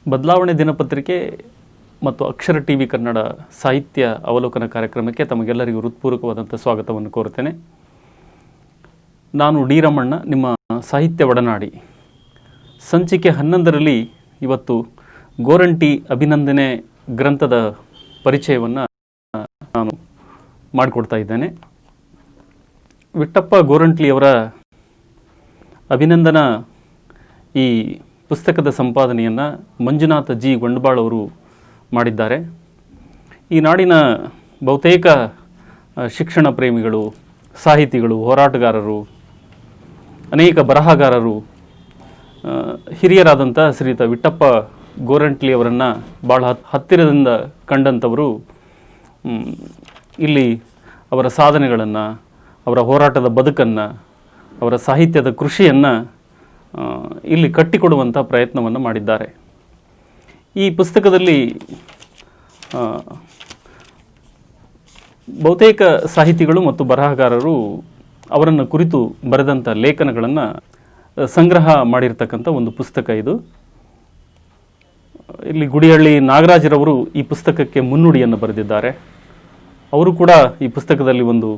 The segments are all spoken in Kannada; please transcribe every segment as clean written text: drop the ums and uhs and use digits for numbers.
ಬದಲಾವಣೆ ದಿನಪತ್ರಿಕೆ ಮತ್ತು ಅಕ್ಷರ ಟಿವಿ ಕನ್ನಡ ಸಾಹಿತ್ಯ ಅವಲೋಕನ ಕಾರ್ಯಕ್ರಮಕ್ಕೆ ತಮಗೆಲ್ಲರಿಗೂ ಹೃತ್ಪೂರ್ವಕವಾದಂಥ ಸ್ವಾಗತವನ್ನು ಕೋರುತ್ತೇನೆ. ನಾನು ಡಿ ರಮಣ್ಣ, ನಿಮ್ಮ ಸಾಹಿತ್ಯ ಒಡನಾಡಿ. ಸಂಚಿಕೆ 11ರಲ್ಲಿ ಇವತ್ತು ಗೋರಂಟಿ ಅಭಿನಂದನೆ ಗ್ರಂಥದ ಪರಿಚಯವನ್ನು ನಾನು ಮಾಡಿಕೊಡ್ತಾ ಇದ್ದೇನೆ. ವಿಠ್ಠಪ್ಪ ಗೋರಂಟ್ಲಿಯವರ ಅಭಿನಂದನಾ ಈ ಪುಸ್ತಕದ ಸಂಪಾದನೆಯನ್ನು ಮಂಜುನಾಥ ಜಿ ಗೊಂಡಬಾಳ್ ಅವರು ಮಾಡಿದ್ದಾರೆ. ಈ ನಾಡಿನ ಬಹುತೇಕ ಶಿಕ್ಷಣ ಪ್ರೇಮಿಗಳು, ಸಾಹಿತಿಗಳು, ಹೋರಾಟಗಾರರು, ಅನೇಕ ಬರಹಗಾರರು, ಹಿರಿಯರಾದಂಥ ಶ್ರೀಯುತ ವಿಠ್ಠಪ್ಪ ಗೋರಂಟ್ಲಿಯವರನ್ನು ಭಾಳ ಹತ್ತಿರದಿಂದ ಕಂಡಂಥವರು ಇಲ್ಲಿ ಅವರ ಸಾಧನೆಗಳನ್ನು, ಅವರ ಹೋರಾಟದ ಬದುಕನ್ನು, ಅವರ ಸಾಹಿತ್ಯದ ಕೃಷಿಯನ್ನು ಇಲ್ಲಿ ಕಟ್ಟಿಕೊಡುವಂಥ ಪ್ರಯತ್ನವನ್ನು ಮಾಡಿದ್ದಾರೆ. ಈ ಪುಸ್ತಕದಲ್ಲಿ ಬಹುತೇಕ ಸಾಹಿತಿಗಳು ಮತ್ತು ಬರಹಗಾರರು ಅವರನ್ನು ಕುರಿತು ಬರೆದಂಥ ಲೇಖನಗಳನ್ನು ಸಂಗ್ರಹ ಮಾಡಿರ್ತಕ್ಕಂಥ ಒಂದು ಪುಸ್ತಕ ಇದು. ಇಲ್ಲಿ ಗುಡಿಹಳ್ಳಿ ನಾಗರಾಜರವರು ಈ ಪುಸ್ತಕಕ್ಕೆ ಮುನ್ನುಡಿಯನ್ನು ಬರೆದಿದ್ದಾರೆ. ಅವರು ಕೂಡ ಈ ಪುಸ್ತಕದಲ್ಲಿ ಒಂದು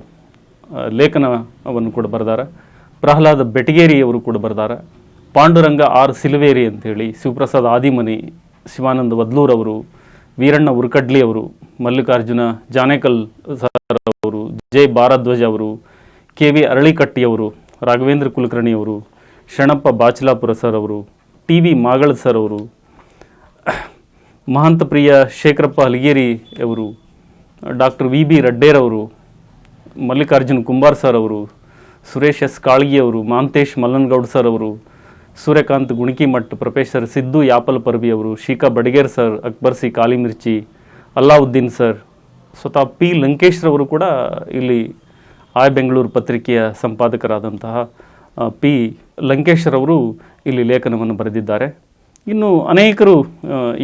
ಲೇಖನವನ್ನು ಕೂಡ ಬರೆದಾರೆ. ಪ್ರಹ್ಲಾದ ಬೆಟಗೇರಿ ಅವರು ಕೂಡ ಬರೆದಾರೆ. ಪಾಂಡುರಂಗ ಆರ್ ಸಿಲ್ವೇರಿ ಅಂಥೇಳಿ, ಶಿವಪ್ರಸಾದ್ ಆದಿಮನಿ, ಶಿವಾನಂದ ವದ್ಲೂರವರು, ವೀರಣ್ಣ ಉರ್ಕಡ್ಲಿ ಅವರು, ಮಲ್ಲಿಕಾರ್ಜುನ ಜಾನೇಕಲ್ ಸರ್ ಅವರು, ಜೆ ಭಾರದ್ವಾಜ್ ಅವರು, ಕೆ ವಿ ಅರಳಿಕಟ್ಟಿಯವರು, ರಾಘವೇಂದ್ರ ಕುಲಕರ್ಣಿಯವರು, ಶರಣಪ್ಪ ಬಾಚಲಾಪುರ ಸರ್ ಅವರು, ಟಿ ವಿ ಮಾಗಳ್ ಸರ್ ಅವರು, ಮಹಾಂತ ಪ್ರಿಯ ಶೇಖರಪ್ಪ ಹಲಗೇರಿ ಅವರು, ಡಾಕ್ಟರ್ ವಿ ಬಿ ರಡ್ಡೇರವರು, ಮಲ್ಲಿಕಾರ್ಜುನ್ ಕುಂಬಾರ್ ಸರ್ ಅವರು, ಸುರೇಶ್ ಎಸ್ ಕಾಳ್ಗಿ ಅವರು, ಮಹಾಂತೇಶ್ ಮಲ್ಲನಗೌಡ್ ಸರ್ ಅವರು, ಸೂರ್ಯಕಾಂತ್ ಗುಣಿಕಿಮಠ್, ಪ್ರೊಫೆಸರ್ ಸಿದ್ದು ಯಾಪಲ್ ಪರ್ವಿ ಅವರು, Shikha Badager sir, Akbar C Kalimirchi, Allauddin sir, ಸ್ವತಃ ಪಿ ಲಂಕೇಶ್ರವರು ಕೂಡ ಇಲ್ಲಿ ಆಯ್ ಬೆಂಗಳೂರು ಪತ್ರಿಕೆಯ ಸಂಪಾದಕರಾದಂತಹ ಪಿ ಲಂಕೇಶ್ರವರು ಇಲ್ಲಿ ಲೇಖನವನ್ನು ಬರೆದಿದ್ದಾರೆ. ಇನ್ನು ಅನೇಕರು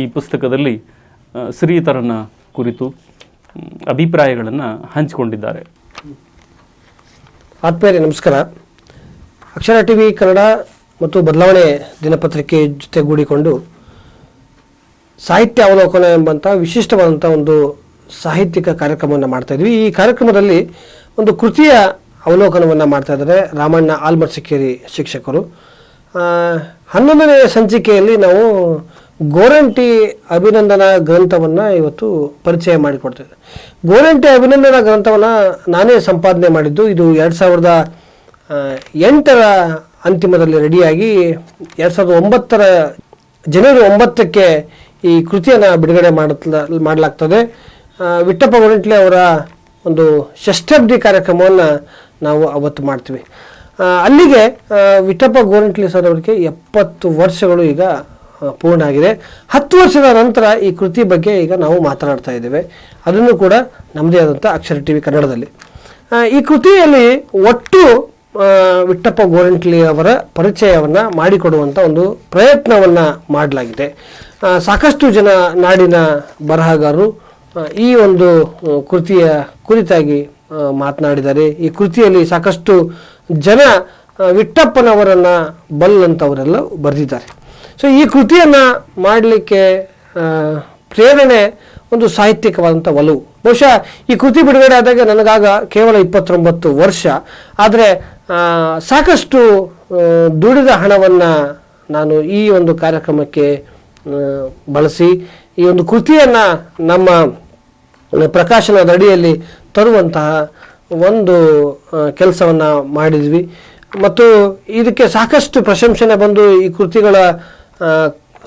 ಈ ಪುಸ್ತಕದಲ್ಲಿ ಶ್ರೀಯುತರನ್ನ ಕುರಿತು ಅಭಿಪ್ರಾಯಗಳನ್ನು ಹಂಚಿಕೊಂಡಿದ್ದಾರೆ. ಆತ್ಮೀಯರೇ ನಮಸ್ಕಾರ. ಅಕ್ಷರ ಟಿವಿ ಕನ್ನಡ ಮತ್ತು ಬದಲಾವಣೆ ದಿನಪತ್ರಿಕೆ ಜೊತೆಗೂಡಿಕೊಂಡು ಸಾಹಿತ್ಯ ಅವಲೋಕನ ಎಂಬಂಥ ವಿಶಿಷ್ಟವಾದಂಥ ಒಂದು ಸಾಹಿತ್ಯಿಕ ಕಾರ್ಯಕ್ರಮವನ್ನು ಮಾಡ್ತಾ ಇದ್ವಿ. ಈ ಕಾರ್ಯಕ್ರಮದಲ್ಲಿ ಒಂದು ಕೃತಿಯ ಅವಲೋಕನವನ್ನು ಮಾಡ್ತಾ ಇದ್ದಾರೆ ರಾಮಣ್ಣ ಆಲ್ಮರ್ಸಿಕೇರಿ ಶಿಕ್ಷಕರು. 11ನೇ ಸಂಚಿಕೆಯಲ್ಲಿ ನಾವು ಗೋರಂಟಿ ಅಭಿನಂದನಾ ಗ್ರಂಥವನ್ನು ಇವತ್ತು ಪರಿಚಯ ಮಾಡಿಕೊಡ್ತೇವೆ. ಗೋರಂಟಿ ಅಭಿನಂದನಾ ಗ್ರಂಥವನ್ನು ನಾನೇ ಸಂಪಾದನೆ ಮಾಡಿದ್ದು. ಇದು 2008ರ ಅಂತಿಮದಲ್ಲಿ ರೆಡಿಯಾಗಿ 2009ರ ಜನವರಿ 9ಕ್ಕೆ ಈ ಕೃತಿಯನ್ನು ಬಿಡುಗಡೆ ಮಾಡಲಾಗ್ತದೆ. ವಿಠ್ಠಪ್ಪ ಗೋರಂಟ್ಲಿ ಅವರ ಒಂದು ಷಷ್ಠಾಬ್ದಿ ಕಾರ್ಯಕ್ರಮವನ್ನು ನಾವು ಅವತ್ತು ಮಾಡ್ತೀವಿ. ಅಲ್ಲಿಗೆ ವಿಠ್ಠಪ್ಪ ಗೋರಂಟ್ಲಿ ಸರ್ ಅವರಿಗೆ 70 ವರ್ಷಗಳು ಈಗ ಪೂರ್ಣ ಆಗಿದೆ. 10 ವರ್ಷದ ನಂತರ ಈ ಕೃತಿ ಬಗ್ಗೆ ಈಗ ನಾವು ಮಾತನಾಡ್ತಾ ಇದ್ದೇವೆ. ಅದನ್ನು ಕೂಡ ನಮ್ಮದೇ ಆದಂಥ ಅಕ್ಷರ ಟಿವಿ ಕನ್ನಡದಲ್ಲಿ. ಈ ಕೃತಿಯಲ್ಲಿ ಒಟ್ಟು ವಿಠ್ಠಪ್ಪ ಗೋರಂಟ್ಲಿ ಅವರ ಪರಿಚಯವನ್ನು ಮಾಡಿಕೊಡುವಂಥ ಒಂದು ಪ್ರಯತ್ನವನ್ನು ಮಾಡಲಾಗಿದೆ. ಸಾಕಷ್ಟು ಜನ ನಾಡಿನ ಬರಹಗಾರರು ಈ ಒಂದು ಕೃತಿಯ ಕುರಿತಾಗಿ ಮಾತನಾಡಿದ್ದಾರೆ. ಈ ಕೃತಿಯಲ್ಲಿ ಸಾಕಷ್ಟು ಜನ ವಿಠ್ಠಪ್ಪನವರನ್ನು ಬಲ್ಲಂಥವರೆಲ್ಲ ಬರೆದಿದ್ದಾರೆ. ಸೊ ಈ ಕೃತಿಯನ್ನು ಮಾಡಲಿಕ್ಕೆ ಪ್ರೇರಣೆ ಒಂದು ಸಾಹಿತ್ಯಿಕವಾದಂಥ ಒಲವು. ಬಹುಶಃ ಈ ಕೃತಿ ಬಿಡುಗಡೆ ಆದಾಗ ನನಗಾಗ ಕೇವಲ 29 ವರ್ಷ. ಆದರೆ ಸಾಕಷ್ಟು ದುಡಿದ ಹಣವನ್ನು ನಾನು ಈ ಒಂದು ಕಾರ್ಯಕ್ರಮಕ್ಕೆ ಬಳಸಿ ಈ ಒಂದು ಕೃತಿಯನ್ನು ನಮ್ಮ ಪ್ರಕಾಶನದ ಅಡಿಯಲ್ಲಿ ತರುವಂತಹ ಒಂದು ಕೆಲಸವನ್ನು ಮಾಡಿದ್ವಿ. ಮತ್ತು ಇದಕ್ಕೆ ಸಾಕಷ್ಟು ಪ್ರಶಂಸನೆ ಬಂದು ಈ ಕೃತಿಗಳ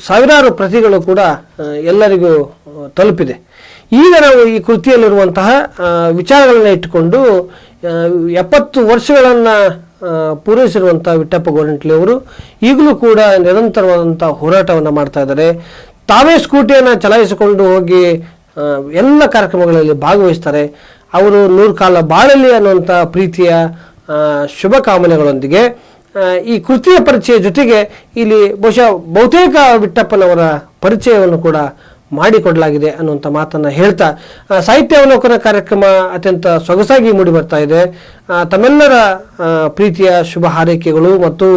ಸಾವಿರಾರು ಪ್ರತಿಗಳು ಕೂಡ ಎಲ್ಲರಿಗೂ ತಲುಪಿದೆ. ಈಗ ನಾವು ಈ ಕೃತಿಯಲ್ಲಿರುವಂತಹ ವಿಚಾರಗಳನ್ನು ಇಟ್ಟುಕೊಂಡು 70 ವರ್ಷಗಳನ್ನು ಪೂರೈಸಿರುವಂಥ ವಿಠ್ಠಪ್ಪ ಗೋರಂಟ್ಲಿ ಅವರು ಈಗಲೂ ಕೂಡ ನಿರಂತರವಾದಂಥ ಹೋರಾಟವನ್ನು ಮಾಡ್ತಾ ಇದ್ದಾರೆ. ತಾವೇ ಸ್ಕೂಟಿಯನ್ನು ಚಲಾಯಿಸಿಕೊಂಡು ಹೋಗಿ ಎಲ್ಲ ಕಾರ್ಯಕ್ರಮಗಳಲ್ಲಿ ಭಾಗವಹಿಸ್ತಾರೆ. ಅವರು 100 ಕಾಲ ಬಾಳಲಿ ಅನ್ನುವಂಥ ಪ್ರೀತಿಯ ಶುಭ ಕಾಮನೆಗಳೊಂದಿಗೆ ಈ ಕೃತಿಯ ಪರಿಚಯ ಜೊತೆಗೆ ಇಲ್ಲಿ ಬಹುಶಃ ಬಹುತೇಕ ವಿಠ್ಠಪ್ಪನವರ ಪರಿಚಯವನ್ನು ಕೂಡ ಮಾಡಿಕೊಡಲಾಗಿದೆ ಅನ್ನುವಂಥ ಮಾತನ್ನು ಹೇಳ್ತಾ ಸಾಹಿತ್ಯ ಅವಲೋಕನ ಕಾರ್ಯಕ್ರಮ ಅತ್ಯಂತ ಸೊಗಸಾಗಿ ಮೂಡಿ ಬರ್ತಾ ಇದೆ. ತಮ್ಮೆಲ್ಲರ ಪ್ರೀತಿಯ ಶುಭ ಹಾರೈಕೆಗಳು ಮತ್ತು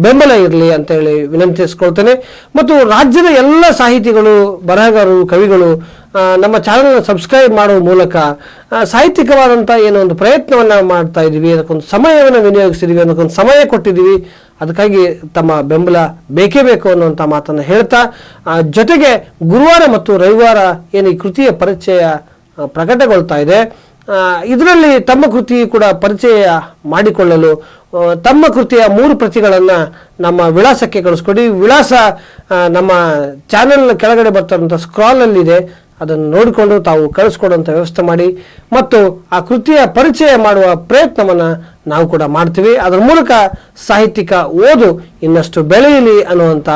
ಬೆಂಬಲ ಇರಲಿ ಅಂತೇಳಿ ವಿನಂತಿಸ್ಕೊಳ್ತೇನೆ. ಮತ್ತು ರಾಜ್ಯದ ಎಲ್ಲ ಸಾಹಿತಿಗಳು, ಬರಹಗಾರರು, ಕವಿಗಳು ನಮ್ಮ ಚಾನಲ್ನ ಸಬ್ಸ್ಕ್ರೈಬ್ ಮಾಡುವ ಮೂಲಕ ಸಾಹಿತ್ಯಿಕವಾದಂಥ ಏನೋ ಒಂದು ಪ್ರಯತ್ನವನ್ನು ಮಾಡ್ತಾ ಇದ್ದೀವಿ, ಅದಕ್ಕೊಂದು ಸಮಯವನ್ನು ವಿನಿಯೋಗಿಸಿದ್ದೀವಿ, ಅದಕ್ಕೊಂದು ಸಮಯ ಕೊಟ್ಟಿದ್ದೀವಿ. ಅದಕ್ಕಾಗಿ ತಮ್ಮ ಬೆಂಬಲ ಬೇಕೇ ಬೇಕು ಅನ್ನುವಂಥ ಮಾತನ್ನು ಹೇಳ್ತಾ, ಜೊತೆಗೆ ಗುರುವಾರ ಮತ್ತು ರವಿವಾರ ಏನು ಈ ಕೃತಿಯ ಪರಿಚಯ ಪ್ರಕಟಗೊಳ್ತಾ ಇದೆ, ಇದರಲ್ಲಿ ತಮ್ಮ ಕೃತಿ ಕೂಡ ಪರಿಚಯ ಮಾಡಿಕೊಳ್ಳಲು ತಮ್ಮ ಕೃತಿಯ 3 ಪ್ರತಿಗಳನ್ನು ನಮ್ಮ ವಿಳಾಸಕ್ಕೆ ಕಳಿಸ್ಕೊಡಿ. ವಿಳಾಸ ನಮ್ಮ ಚಾನೆಲ್ ಕೆಳಗಡೆ ಬರ್ತಾರಂಥ ಸ್ಕ್ರಾಲಲ್ಲಿದೆ, ಅದನ್ನು ನೋಡಿಕೊಂಡು ತಾವು ಕಳಿಸ್ಕೊಡುವಂಥ ವ್ಯವಸ್ಥೆ ಮಾಡಿ. ಮತ್ತು ಆ ಕೃತಿಯ ಪರಿಚಯ ಮಾಡುವ ಪ್ರಯತ್ನವನ್ನು ನಾವು ಕೂಡ ಮಾಡ್ತೀವಿ. ಅದರ ಮೂಲಕ ಸಾಹಿತ್ಯಿಕ ಓದು ಇನ್ನಷ್ಟು ಬೆಳೆಯಲಿ ಅನ್ನುವಂಥ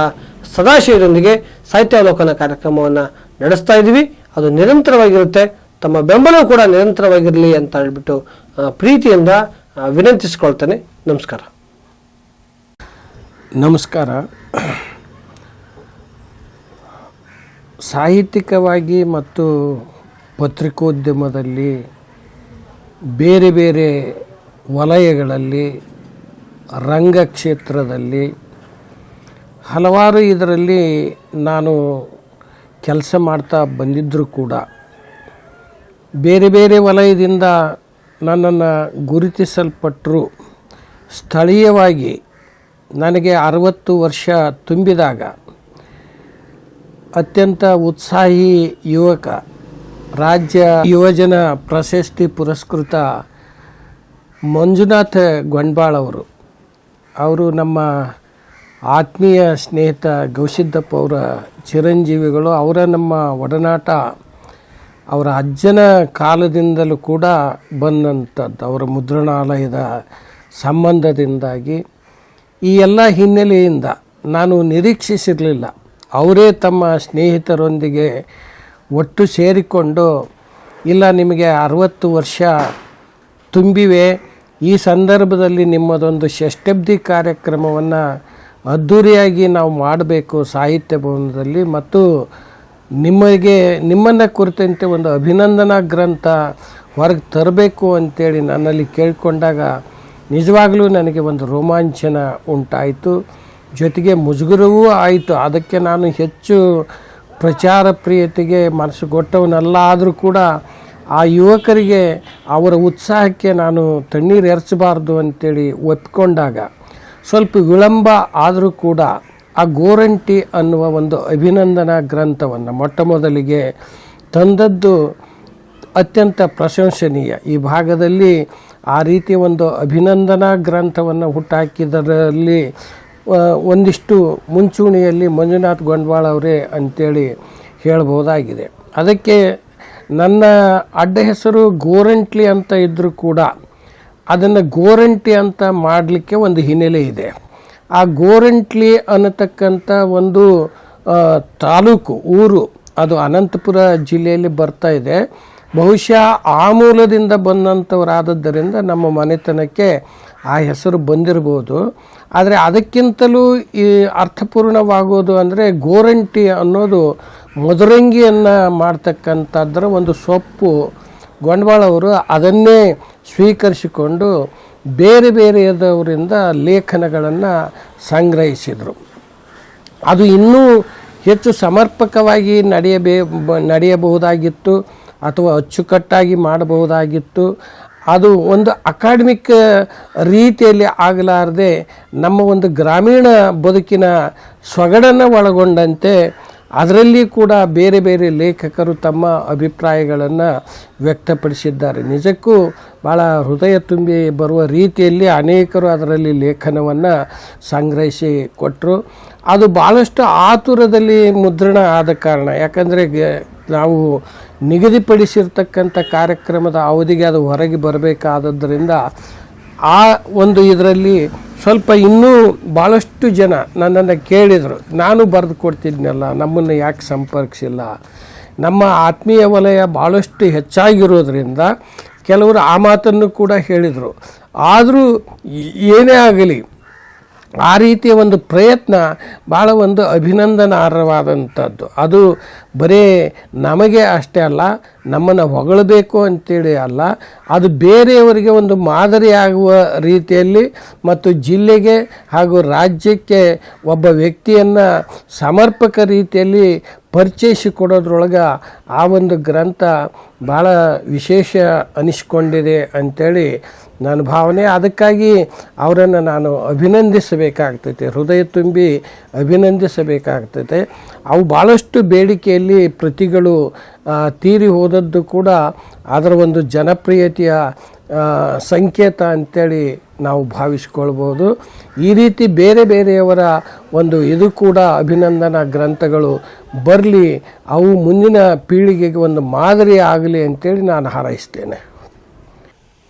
ಸದಾಶಯದೊಂದಿಗೆ ಸಾಹಿತ್ಯಾವಲೋಕನ ಕಾರ್ಯಕ್ರಮವನ್ನು ನಡೆಸ್ತಾ ಇದ್ದೀವಿ. ಅದು ನಿರಂತರವಾಗಿರುತ್ತೆ. ತಮ್ಮ ಬೆಂಬಲವೂ ಕೂಡ ನಿರಂತರವಾಗಿರಲಿ ಅಂತ ಹೇಳ್ಬಿಟ್ಟು ಪ್ರೀತಿಯಿಂದ ವಿನಂತಿಸ್ಕೊಳ್ತೇನೆ. ನಮಸ್ಕಾರ. ನಮಸ್ಕಾರ. ಸಾಹಿತ್ಯಿಕವಾಗಿ ಮತ್ತು ಪತ್ರಿಕೋದ್ಯಮದಲ್ಲಿ ಬೇರೆ ಬೇರೆ ವಲಯಗಳಲ್ಲಿ, ರಂಗಕ್ಷೇತ್ರದಲ್ಲಿ ಹಲವಾರು ಇದರಲ್ಲಿ ನಾನು ಕೆಲಸ ಮಾಡ್ತಾ ಬಂದಿದ್ದರೂ ಕೂಡ ಬೇರೆ ಬೇರೆ ವಲಯದಿಂದ ನನ್ನನ್ನು ಗುರುತಿಸಲ್ಪಟ್ಟರು. ಸ್ಥಳೀಯವಾಗಿ ನನಗೆ 60 ವರ್ಷ ತುಂಬಿದಾಗ ಅತ್ಯಂತ ಉತ್ಸಾಹಿ ಯುವಕ, ರಾಜ್ಯ ಯುವಜನ ಪ್ರಶಸ್ತಿ ಪುರಸ್ಕೃತ ಮಂಜುನಾಥ್ ಗೊಂಡ್ಬಾಳ್ ಅವರು ನಮ್ಮ ಆತ್ಮೀಯ ಸ್ನೇಹಿತ ಗೌಸಿದ್ದಪ್ಪ ಅವರ ಚಿರಂಜೀವಿಗಳು. ಅವರ ನಮ್ಮ ಒಡನಾಟ ಅವರ ಅಜ್ಜನ ಕಾಲದಿಂದಲೂ ಕೂಡ ಬಂದಂಥದ್ದು, ಅವರ ಮುದ್ರಣಾಲಯದ ಸಂಬಂಧದಿಂದಾಗಿ. ಈ ಎಲ್ಲ ಹಿನ್ನೆಲೆಯಿಂದ ನಾನು ನಿರೀಕ್ಷಿಸಿರಲಿಲ್ಲ, ಅವರೇ ತಮ್ಮ ಸ್ನೇಹಿತರೊಂದಿಗೆ ಒಟ್ಟು ಸೇರಿಕೊಂಡು, ಇಲ್ಲ ನಿಮಗೆ 60 ವರ್ಷ ತುಂಬಿವೆ, ಈ ಸಂದರ್ಭದಲ್ಲಿ ನಿಮ್ಮದೊಂದು ಷಷ್ಠಬ್ದಿ ಕಾರ್ಯಕ್ರಮವನ್ನು ಅದ್ಧೂರಿಯಾಗಿ ನಾವು ಮಾಡಬೇಕು ಸಾಹಿತ್ಯ ಭವನದಲ್ಲಿ, ಮತ್ತು ನಿಮ್ಮನ್ನು ಕುರಿತಂತೆ ಒಂದು ಅಭಿನಂದನಾ ಗ್ರಂಥ ಹೊರಗೆ ತರಬೇಕು ಅಂತೇಳಿ ನನ್ನಲ್ಲಿ ಕೇಳಿಕೊಂಡಾಗ ನಿಜವಾಗಲೂ ನನಗೆ ಒಂದು ರೋಮಾಂಚನ ಉಂಟಾಯಿತು, ಜೊತೆಗೆ ಮುಜುಗರವೂ ಆಯಿತು. ಅದಕ್ಕೆ ನಾನು ಹೆಚ್ಚು ಪ್ರಚಾರ ಪ್ರಿಯತೆಗೆ ಮನಸ್ಸುಗೊಟ್ಟವನಲ್ಲ. ಆದರೂ ಕೂಡ ಆ ಯುವಕರಿಗೆ ಅವರ ಉತ್ಸಾಹಕ್ಕೆ ನಾನು ತಣ್ಣೀರು ಎರಚಬಾರ್ದು ಅಂತೇಳಿ ಒಪ್ಪಿಕೊಂಡಾಗ ಸ್ವಲ್ಪ ವಿಳಂಬ ಆದರೂ ಕೂಡ ಆ ಗೋರಂಟಿ ಅನ್ನುವ ಒಂದು ಅಭಿನಂದನಾ ಗ್ರಂಥವನ್ನು ಮೊಟ್ಟ ಮೊದಲಿಗೆ ತಂದದ್ದು ಅತ್ಯಂತ ಪ್ರಶಂಸನೀಯ. ಈ ಭಾಗದಲ್ಲಿ ಆ ರೀತಿಯ ಒಂದು ಅಭಿನಂದನಾ ಗ್ರಂಥವನ್ನು ಹುಟ್ಟಾಕಿದರಲ್ಲಿ ಒಂದಿಷ್ಟು ಮುಂಚೂಣಿಯಲ್ಲಿ ಮಂಜುನಾಥ್ ಗೊಂಡ್ಬಾಳ್ ಅವರೇ ಅಂತೇಳಿ ಹೇಳ್ಬೋದಾಗಿದೆ. ಅದಕ್ಕೆ ನನ್ನ ಅಡ್ಡ ಹೆಸರು ಗೋರಂಟ್ಲಿ ಅಂತ ಇದ್ದರೂ ಕೂಡ ಅದನ್ನು ಗೋರಂಟಿ ಅಂತ ಮಾಡಲಿಕ್ಕೆ ಒಂದು ಹಿನ್ನೆಲೆ ಇದೆ. ಆ ಗೋರಂಟ್ಲಿ ಅನ್ನತಕ್ಕಂಥ ಒಂದು ತಾಲೂಕು, ಊರು, ಅದು ಅನಂತಪುರ ಜಿಲ್ಲೆಯಲ್ಲಿ ಬರ್ತಾ ಇದೆ. ಬಹುಶಃ ಆ ಮೂಲದಿಂದ ಬಂದಂಥವರಾದದ್ದರಿಂದ ನಮ್ಮ ಮನೆತನಕ್ಕೆ ಆ ಹೆಸರು ಬಂದಿರ್ಬೋದು. ಆದರೆ ಅದಕ್ಕಿಂತಲೂ ಈ ಅರ್ಥಪೂರ್ಣವಾಗೋದು ಅಂದರೆ ಗೋರಂಟಿ ಅನ್ನೋದು ಮಧುರಂಗಿಯನ್ನು ಮಾಡ್ತಕ್ಕಂಥದ್ರ ಒಂದು ಸೊಪ್ಪು. ಗೊಂಡ್ಬಾಳ್ ಅವರು ಅದನ್ನೇ ಸ್ವೀಕರಿಸಿಕೊಂಡು ಬೇರೆ ಬೇರೆಯದವರಿಂದ ಲೇಖನಗಳನ್ನು ಸಂಗ್ರಹಿಸಿದರು. ಅದು ಇನ್ನೂ ಹೆಚ್ಚು ಸಮರ್ಪಕವಾಗಿ ನಡೆಯಬಹುದಾಗಿತ್ತು ಅಥವಾ ಅಚ್ಚುಕಟ್ಟಾಗಿ ಮಾಡಬಹುದಾಗಿತ್ತು. ಅದು ಒಂದು ಅಕಾಡೆಮಿಕ್ ರೀತಿಯಲ್ಲಿ ಆಗಲಾರದೆ ನಮ್ಮ ಒಂದು ಗ್ರಾಮೀಣ ಬದುಕಿನ ಸೊಗಡನ್ನು ಒಳಗೊಂಡಂತೆ ಅದರಲ್ಲಿ ಕೂಡ ಬೇರೆ ಬೇರೆ ಲೇಖಕರು ತಮ್ಮ ಅಭಿಪ್ರಾಯಗಳನ್ನು ವ್ಯಕ್ತಪಡಿಸಿದ್ದಾರೆ. ನಿಜಕ್ಕೂ ಭಾಳ ಹೃದಯ ತುಂಬಿ ಬರುವ ರೀತಿಯಲ್ಲಿ ಅನೇಕರು ಅದರಲ್ಲಿ ಲೇಖನವನ್ನು ಸಂಗ್ರಹಿಸಿ ಕೊಟ್ಟರು. ಅದು ಭಾಳಷ್ಟು ಆತುರದಲ್ಲಿ ಮುದ್ರಣ ಆದ ಕಾರಣ, ಯಾಕಂದರೆ ನಾವು ನಿಗದಿಪಡಿಸಿರ್ತಕ್ಕಂಥ ಕಾರ್ಯಕ್ರಮದ ಅವಧಿಗೆ ಅದು ಹೊರಗೆ ಬರಬೇಕಾದದ್ದರಿಂದ ಆ ಒಂದು ಇದರಲ್ಲಿ ಸ್ವಲ್ಪ ಇನ್ನೂ ಭಾಳಷ್ಟು ಜನ ನನ್ನನ್ನು ಕೇಳಿದರು, ನಾನು ಬರೆದು ಕೊಡ್ತಿದ್ನಲ್ಲ, ನಮ್ಮನ್ನು ಯಾಕೆ ಸಂಪರ್ಕಿಸಿಲ್ಲ. ನಮ್ಮ ಆತ್ಮೀಯ ವಲಯ ಭಾಳಷ್ಟು ಹೆಚ್ಚಾಗಿರೋದ್ರಿಂದ ಕೆಲವರು ಆ ಮಾತನ್ನು ಕೂಡ ಹೇಳಿದರು. ಆದರೂ ಏನೇ ಆಗಲಿ ಆ ರೀತಿಯ ಒಂದು ಪ್ರಯತ್ನ ಭಾಳ ಒಂದು ಅಭಿನಂದನಾರ್ಹವಾದಂಥದ್ದು. ಅದು ಬರೀ ನಮಗೆ ಅಷ್ಟೇ ಅಲ್ಲ, ನಮ್ಮನ್ನು ಹೊಗಳಬೇಕು ಅಂತೇಳಿ ಅಲ್ಲ, ಅದು ಬೇರೆಯವರಿಗೆ ಒಂದು ಮಾದರಿಯಾಗುವ ರೀತಿಯಲ್ಲಿ ಮತ್ತು ಜಿಲ್ಲೆಗೆ ಹಾಗೂ ರಾಜ್ಯಕ್ಕೆ ಒಬ್ಬ ವ್ಯಕ್ತಿಯನ್ನು ಸಮರ್ಪಕ ರೀತಿಯಲ್ಲಿ ಪರಿಚಯಿಸಿಕೊಡೋದ್ರೊಳಗೆ ಆ ಒಂದು ಗ್ರಂಥ ಭಾಳ ವಿಶೇಷ ಅನಿಸ್ಕೊಂಡಿದೆ ಅಂಥೇಳಿ ನನ್ನ ಭಾವನೆ. ಅದಕ್ಕಾಗಿ ಅವರನ್ನು ನಾನು ಅಭಿನಂದಿಸಬೇಕಾಗ್ತೈತೆ, ಹೃದಯ ತುಂಬಿ ಅಭಿನಂದಿಸಬೇಕಾಗ್ತೈತೆ. ಅವು ಭಾಳಷ್ಟು ಬೇಡಿಕೆಯಲ್ಲಿ ಪ್ರತಿಗಳು ತೀರಿ ಹೋದದ್ದು ಕೂಡ ಅದರ ಒಂದು ಜನಪ್ರಿಯತೆಯ ಸಂಕೇತ ಅಂತೇಳಿ ನಾವು ಭಾವಿಸ್ಕೊಳ್ಬೋದು. ಈ ರೀತಿ ಬೇರೆ ಬೇರೆಯವರ ಒಂದು ಇದು ಕೂಡ ಅಭಿನಂದನಾ ಗ್ರಂಥಗಳು ಬರಲಿ, ಅವು ಮುಂದಿನ ಪೀಳಿಗೆಗೆ ಒಂದು ಮಾದರಿ ಆಗಲಿ ಅಂತೇಳಿ ನಾನು ಹಾರೈಸ್ತೇನೆ.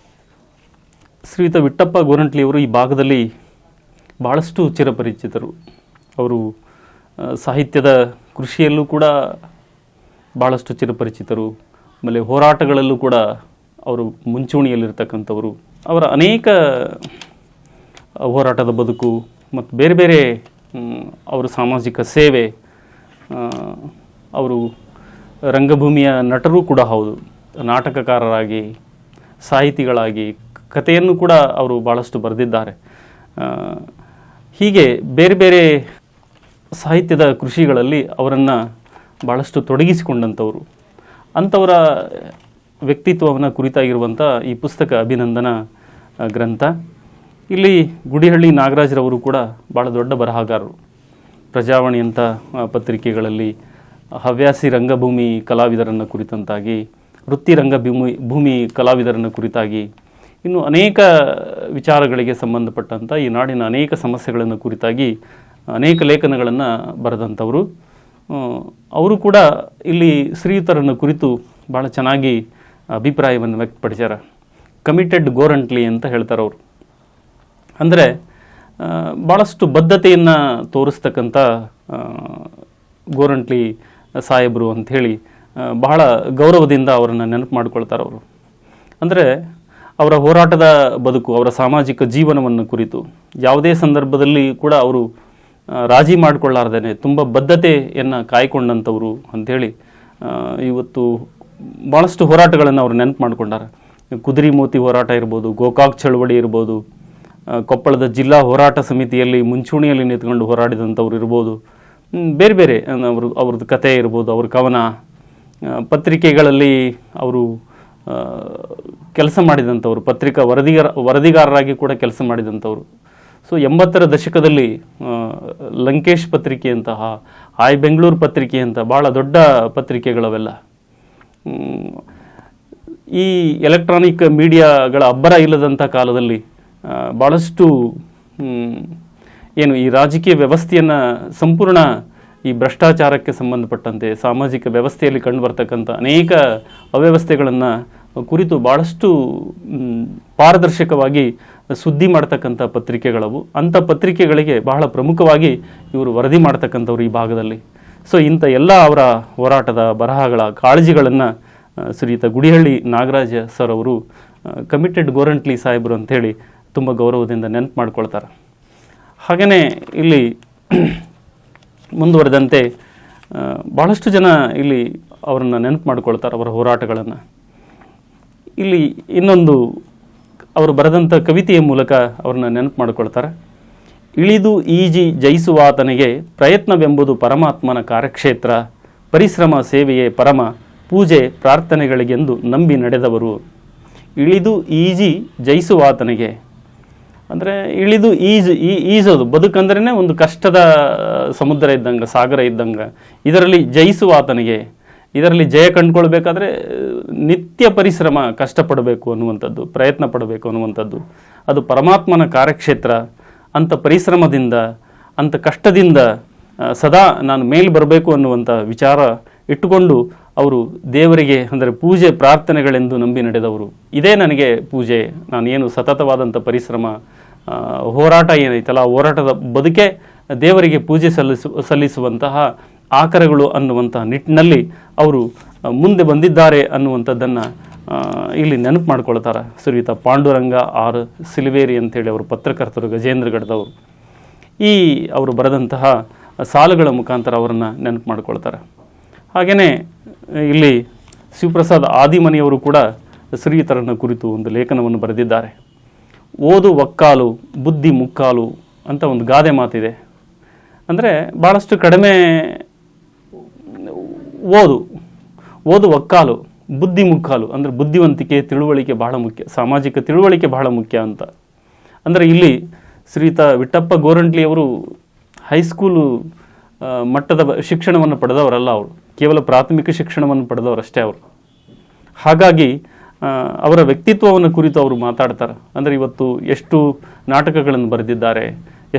ಶ್ರೀಯುತ ವಿಠ್ಠಪ್ಪ ಗೋರಂಟ್ಲಿಯವರು ಈ ಭಾಗದಲ್ಲಿ ಭಾಳಷ್ಟು ಚಿರಪರಿಚಿತರು. ಅವರು ಸಾಹಿತ್ಯದ ಕೃಷಿಯಲ್ಲೂ ಕೂಡ ಭಾಳಷ್ಟು ಚಿರಪರಿಚಿತರು. ಆಮೇಲೆ ಹೋರಾಟಗಳಲ್ಲೂ ಕೂಡ ಅವರು ಮುಂಚೂಣಿಯಲ್ಲಿರ್ತಕ್ಕಂಥವರು. ಅವರ ಅನೇಕ ಹೋರಾಟದ ಬದುಕು ಮತ್ತು ಬೇರೆ ಬೇರೆ ಅವರ ಸಾಮಾಜಿಕ ಸೇವೆ, ಅವರು ರಂಗಭೂಮಿಯ ನಟರೂ ಕೂಡ ಹೌದು. ನಾಟಕಕಾರರಾಗಿ, ಸಾಹಿತಿಗಳಾಗಿ ಕಥೆಯನ್ನು ಕೂಡ ಅವರು ಭಾಳಷ್ಟು ಬರೆದಿದ್ದಾರೆ. ಹೀಗೆ ಬೇರೆ ಬೇರೆ ಸಾಹಿತ್ಯದ ಕೃಷಿಗಳಲ್ಲಿ ಅವರನ್ನು ಭಾಳಷ್ಟು ತೊಡಗಿಸಿಕೊಂಡಂಥವರು. ಅಂಥವರ ವ್ಯಕ್ತಿತ್ವವನ್ನು ಕುರಿತಾಗಿರುವಂಥ ಈ ಪುಸ್ತಕ ಅಭಿನಂದನಾ ಗ್ರಂಥ. ಇಲ್ಲಿ ಗುಡಿಹಳ್ಳಿ ನಾಗರಾಜರವರು ಕೂಡ ಭಾಳ ದೊಡ್ಡ ಬರಹಗಾರರು. ಪ್ರಜಾವಾಣಿಯಂಥ ಪತ್ರಿಕೆಗಳಲ್ಲಿ ಹವ್ಯಾಸಿ ರಂಗಭೂಮಿ ಕಲಾವಿದರನ್ನು ಕುರಿತಂತಾಗಿ, ವೃತ್ತಿ ಭೂಮಿ ಕಲಾವಿದರನ್ನು ಕುರಿತಾಗಿ, ಇನ್ನು ಅನೇಕ ವಿಚಾರಗಳಿಗೆ ಸಂಬಂಧಪಟ್ಟಂಥ ಈ ನಾಡಿನ ಅನೇಕ ಸಮಸ್ಯೆಗಳನ್ನು ಕುರಿತಾಗಿ ಅನೇಕ ಲೇಖನಗಳನ್ನು ಬರೆದಂಥವರು. ಅವರು ಕೂಡ ಇಲ್ಲಿ ಶ್ರೀಯುತರನ್ನು ಕುರಿತು ಭಾಳ ಚೆನ್ನಾಗಿ ಅಭಿಪ್ರಾಯವನ್ನು ವ್ಯಕ್ತಪಡಿಸ್ಯಾರ. ಕಮಿಟೆಡ್ ಗೋರಂಟ್ಲಿ ಅಂತ ಹೇಳ್ತಾರೆ ಅವರು. ಅಂದರೆ ಭಾಳಷ್ಟು ಬದ್ಧತೆಯನ್ನು ತೋರಿಸ್ತಕ್ಕಂಥ ಗೋರಂಟ್ಲಿ ಸಾಹೇಬರು ಅಂಥೇಳಿ ಬಹಳ ಗೌರವದಿಂದ ಅವರನ್ನು ನೆನಪು ಮಾಡ್ಕೊಳ್ತಾರೆ ಅವರು. ಅಂದರೆ ಅವರ ಹೋರಾಟದ ಬದುಕು, ಅವರ ಸಾಮಾಜಿಕ ಜೀವನವನ್ನು ಕುರಿತು ಯಾವುದೇ ಸಂದರ್ಭದಲ್ಲಿ ಕೂಡ ಅವರು ರಾಜಿ ಮಾಡಿಕೊಳ್ಳಾರ್ದೇನೆ ತುಂಬ ಬದ್ಧತೆಯನ್ನು ಕಾಯ್ಕೊಂಡಂಥವ್ರು ಅಂಥೇಳಿ ಇವತ್ತು ಭಾಳಷ್ಟು ಹೋರಾಟಗಳನ್ನು ಅವರು ನೆನಪು ಮಾಡಿಕೊಂಡಾರೆ. ಕುದುರೆ ಮೋತಿ ಹೋರಾಟ ಇರ್ಬೋದು, ಗೋಕಾಕ್ ಚಳವಳಿ ಇರ್ಬೋದು, ಕೊಪ್ಪಳದ ಜಿಲ್ಲಾ ಹೋರಾಟ ಸಮಿತಿಯಲ್ಲಿ ಮುಂಚೂಣಿಯಲ್ಲಿ ನಿಂತ್ಕೊಂಡು ಹೋರಾಡಿದಂಥವ್ರು ಇರ್ಬೋದು, ಬೇರೆ ಬೇರೆ ಅವ್ರದ್ದು ಕತೆ ಇರ್ಬೋದು, ಅವ್ರ ಕವನ, ಪತ್ರಿಕೆಗಳಲ್ಲಿ ಅವರು ಕೆಲಸ ಮಾಡಿದಂಥವ್ರು, ಪತ್ರಿಕಾ ವರದಿಗಾರರಾಗಿ ಕೂಡ ಕೆಲಸ ಮಾಡಿದಂಥವ್ರು. ಸೊ 80ರ ದಶಕದಲ್ಲಿ ಲಂಕೇಶ್ ಪತ್ರಿಕೆಯಂತಹ, ಹಾಯ್ ಬೆಂಗಳೂರು ಪತ್ರಿಕೆ ಅಂತ ಭಾಳ ದೊಡ್ಡ ಪತ್ರಿಕೆಗಳವೆಲ್ಲ. ಈ ಎಲೆಕ್ಟ್ರಾನಿಕ್ ಮೀಡಿಯಾಗಳ ಅಬ್ಬರ ಇಲ್ಲದಂಥ ಕಾಲದಲ್ಲಿ ಭಾಳಷ್ಟು ಏನು ಈ ರಾಜಕೀಯ ವ್ಯವಸ್ಥೆಯನ್ನು ಸಂಪೂರ್ಣ ಈ ಭ್ರಷ್ಟಾಚಾರಕ್ಕೆ ಸಂಬಂಧಪಟ್ಟಂತೆ ಸಾಮಾಜಿಕ ವ್ಯವಸ್ಥೆಯಲ್ಲಿ ಕಂಡುಬರ್ತಕ್ಕಂಥ ಅನೇಕ ಅವ್ಯವಸ್ಥೆಗಳನ್ನು ಕುರಿತು ಭಾಳಷ್ಟು ಪಾರದರ್ಶಕವಾಗಿ ಸುದ್ದಿ ಮಾಡ್ತಕ್ಕಂಥ ಪತ್ರಿಕೆಗಳವು. ಅಂಥ ಪತ್ರಿಕೆಗಳಿಗೆ ಬಹಳ ಪ್ರಮುಖವಾಗಿ ಇವರು ವರದಿ ಮಾಡ್ತಕ್ಕಂಥವ್ರು ಈ ಭಾಗದಲ್ಲಿ. ಸೊ ಇಂಥ ಎಲ್ಲ ಅವರ ಹೋರಾಟದ ಬರಹಗಳ ಕಾಳಜಿಗಳನ್ನು ಶ್ರೀಯುತ ಗುಡಿಹಳ್ಳಿ ನಾಗರಾಜ ಸರ್ ಅವರು ಕಮಿಟೆಡ್ ಗೋರಂಟ್ಲಿ ಸಾಹೇಬರು ಅಂಥೇಳಿ ತುಂಬ ಗೌರವದಿಂದ ನೆನಪು ಮಾಡ್ಕೊಳ್ತಾರೆ. ಹಾಗೆಯೇ ಇಲ್ಲಿ ಮುಂದುವರೆದಂತೆ ಭಾಳಷ್ಟು ಜನ ಇಲ್ಲಿ ಅವರನ್ನು ನೆನಪು ಮಾಡ್ಕೊಳ್ತಾರೆ, ಅವರ ಹೋರಾಟಗಳನ್ನು. ಇಲ್ಲಿ ಇನ್ನೊಂದು ಅವರು ಬರೆದಂಥ ಕವಿತೆಯ ಮೂಲಕ ಅವ್ರನ್ನ ನೆನಪು ಮಾಡಿಕೊಳ್ತಾರೆ. ಇಳಿದು ಈಜಿ ಜಯಿಸುವಾತನಿಗೆ ಪ್ರಯತ್ನವೆಂಬುದು ಪರಮಾತ್ಮನ ಕಾರ್ಯಕ್ಷೇತ್ರ, ಪರಿಶ್ರಮ ಸೇವೆಯೇ ಪರಮ, ಪೂಜೆ ಪ್ರಾರ್ಥನೆಗಳಿಗೆಂದು ನಂಬಿ ನಡೆದವರು. ಇಳಿದು ಈಜಿ ಜಯಿಸುವಾತನಿಗೆ ಅಂದರೆ ಇಳಿದು ಈಜೋದು ಬದುಕಂದ್ರೇ ಒಂದು ಕಷ್ಟದ ಸಮುದ್ರ ಇದ್ದಂಗೆ, ಸಾಗರ ಇದ್ದಂಗೆ. ಇದರಲ್ಲಿ ಜಯಿಸುವಾತನಿಗೆ, ಇದರಲ್ಲಿ ಜಯ ಕಂಡುಕೊಳ್ಬೇಕಾದ್ರೆ ನಿತ್ಯ ಪರಿಶ್ರಮ, ಕಷ್ಟಪಡಬೇಕು ಅನ್ನುವಂಥದ್ದು, ಪ್ರಯತ್ನ ಪಡಬೇಕು ಅನ್ನುವಂಥದ್ದು. ಅದು ಪರಮಾತ್ಮನ ಕಾರ್ಯಕ್ಷೇತ್ರ. ಅಂಥ ಪರಿಶ್ರಮದಿಂದ, ಅಂಥ ಕಷ್ಟದಿಂದ ಸದಾ ನಾನು ಮೇಲೆ ಬರಬೇಕು ಅನ್ನುವಂಥ ವಿಚಾರ ಇಟ್ಟುಕೊಂಡು ಅವರು ದೇವರಿಗೆ ಅಂದರೆ ಪೂಜೆ ಪ್ರಾರ್ಥನೆಗಳೆಂದು ನಂಬಿ ನಡೆದವರು. ಇದೇ ನನಗೆ ಪೂಜೆ, ನಾನೇನು ಸತತವಾದಂಥ ಪರಿಶ್ರಮ, ಹೋರಾಟ ಏನೈತಲ್ಲ, ಹೋರಾಟದ ಬದುಕೆ ದೇವರಿಗೆ ಪೂಜೆ ಸಲ್ಲಿಸುವಂತಹ ಆಕರಗಳು ಅನ್ನುವಂಥ ನಿಟ್ಟಿನಲ್ಲಿ ಅವರು ಮುಂದೆ ಬಂದಿದ್ದಾರೆ ಅನ್ನುವಂಥದ್ದನ್ನು ಇಲ್ಲಿ ನೆನಪು ಮಾಡ್ಕೊಳ್ತಾರೆ ಶ್ರೀಯುತ ಪಾಂಡುರಂಗ ಆರ್ ಸಿಲ್ವೇರಿ ಅಂತೇಳಿ ಅವರು ಪತ್ರಕರ್ತರು, ಗಜೇಂದ್ರಗಢದವರು. ಈ ಅವರು ಬರೆದಂತಹ ಸಾಲುಗಳ ಮುಖಾಂತರ ಅವರನ್ನು ನೆನಪು ಮಾಡಿಕೊಳ್ತಾರೆ. ಹಾಗೆಯೇ ಇಲ್ಲಿ ಶಿವಪ್ರಸಾದ್ ಆದಿಮನಿಯವರು ಕೂಡ ಶ್ರೀಯುತರನ್ನು ಕುರಿತು ಒಂದು ಲೇಖನವನ್ನು ಬರೆದಿದ್ದಾರೆ. ಓದು ಒಕ್ಕಾಲು ಬುದ್ಧಿ ಮುಕ್ಕಾಲು ಅಂತ ಒಂದು ಗಾದೆ ಮಾತಿದೆ. ಅಂದರೆ ಭಾಳಷ್ಟು ಕಡಿಮೆ ಓದು ಒಕ್ಕಾಲು ಬುದ್ಧಿ ಮುಕ್ಕಾಲು, ಅಂದರೆ ಬುದ್ಧಿವಂತಿಕೆ ತಿಳುವಳಿಕೆ ಬಹಳ ಮುಖ್ಯ, ಸಾಮಾಜಿಕ ತಿಳುವಳಿಕೆ ಬಹಳ ಮುಖ್ಯ ಅಂತ. ಅಂದರೆ ಇಲ್ಲಿ ಶ್ರೀಯುತ ವಿಠಪ್ಪ ಗೋರಂಟ್ಲಿಯವರು ಹೈಸ್ಕೂಲು ಮಟ್ಟದ ಶಿಕ್ಷಣವನ್ನು ಪಡೆದವರಲ್ಲ, ಅವರು ಕೇವಲ ಪ್ರಾಥಮಿಕ ಶಿಕ್ಷಣವನ್ನು ಪಡೆದವರಷ್ಟೇ ಅವರು. ಹಾಗಾಗಿ ಅವರ ವ್ಯಕ್ತಿತ್ವವನ್ನು ಕುರಿತು ಅವರು ಮಾತಾಡ್ತಾರೆ. ಅಂದರೆ ಇವತ್ತು ಎಷ್ಟು ನಾಟಕಗಳನ್ನು ಬರೆದಿದ್ದಾರೆ,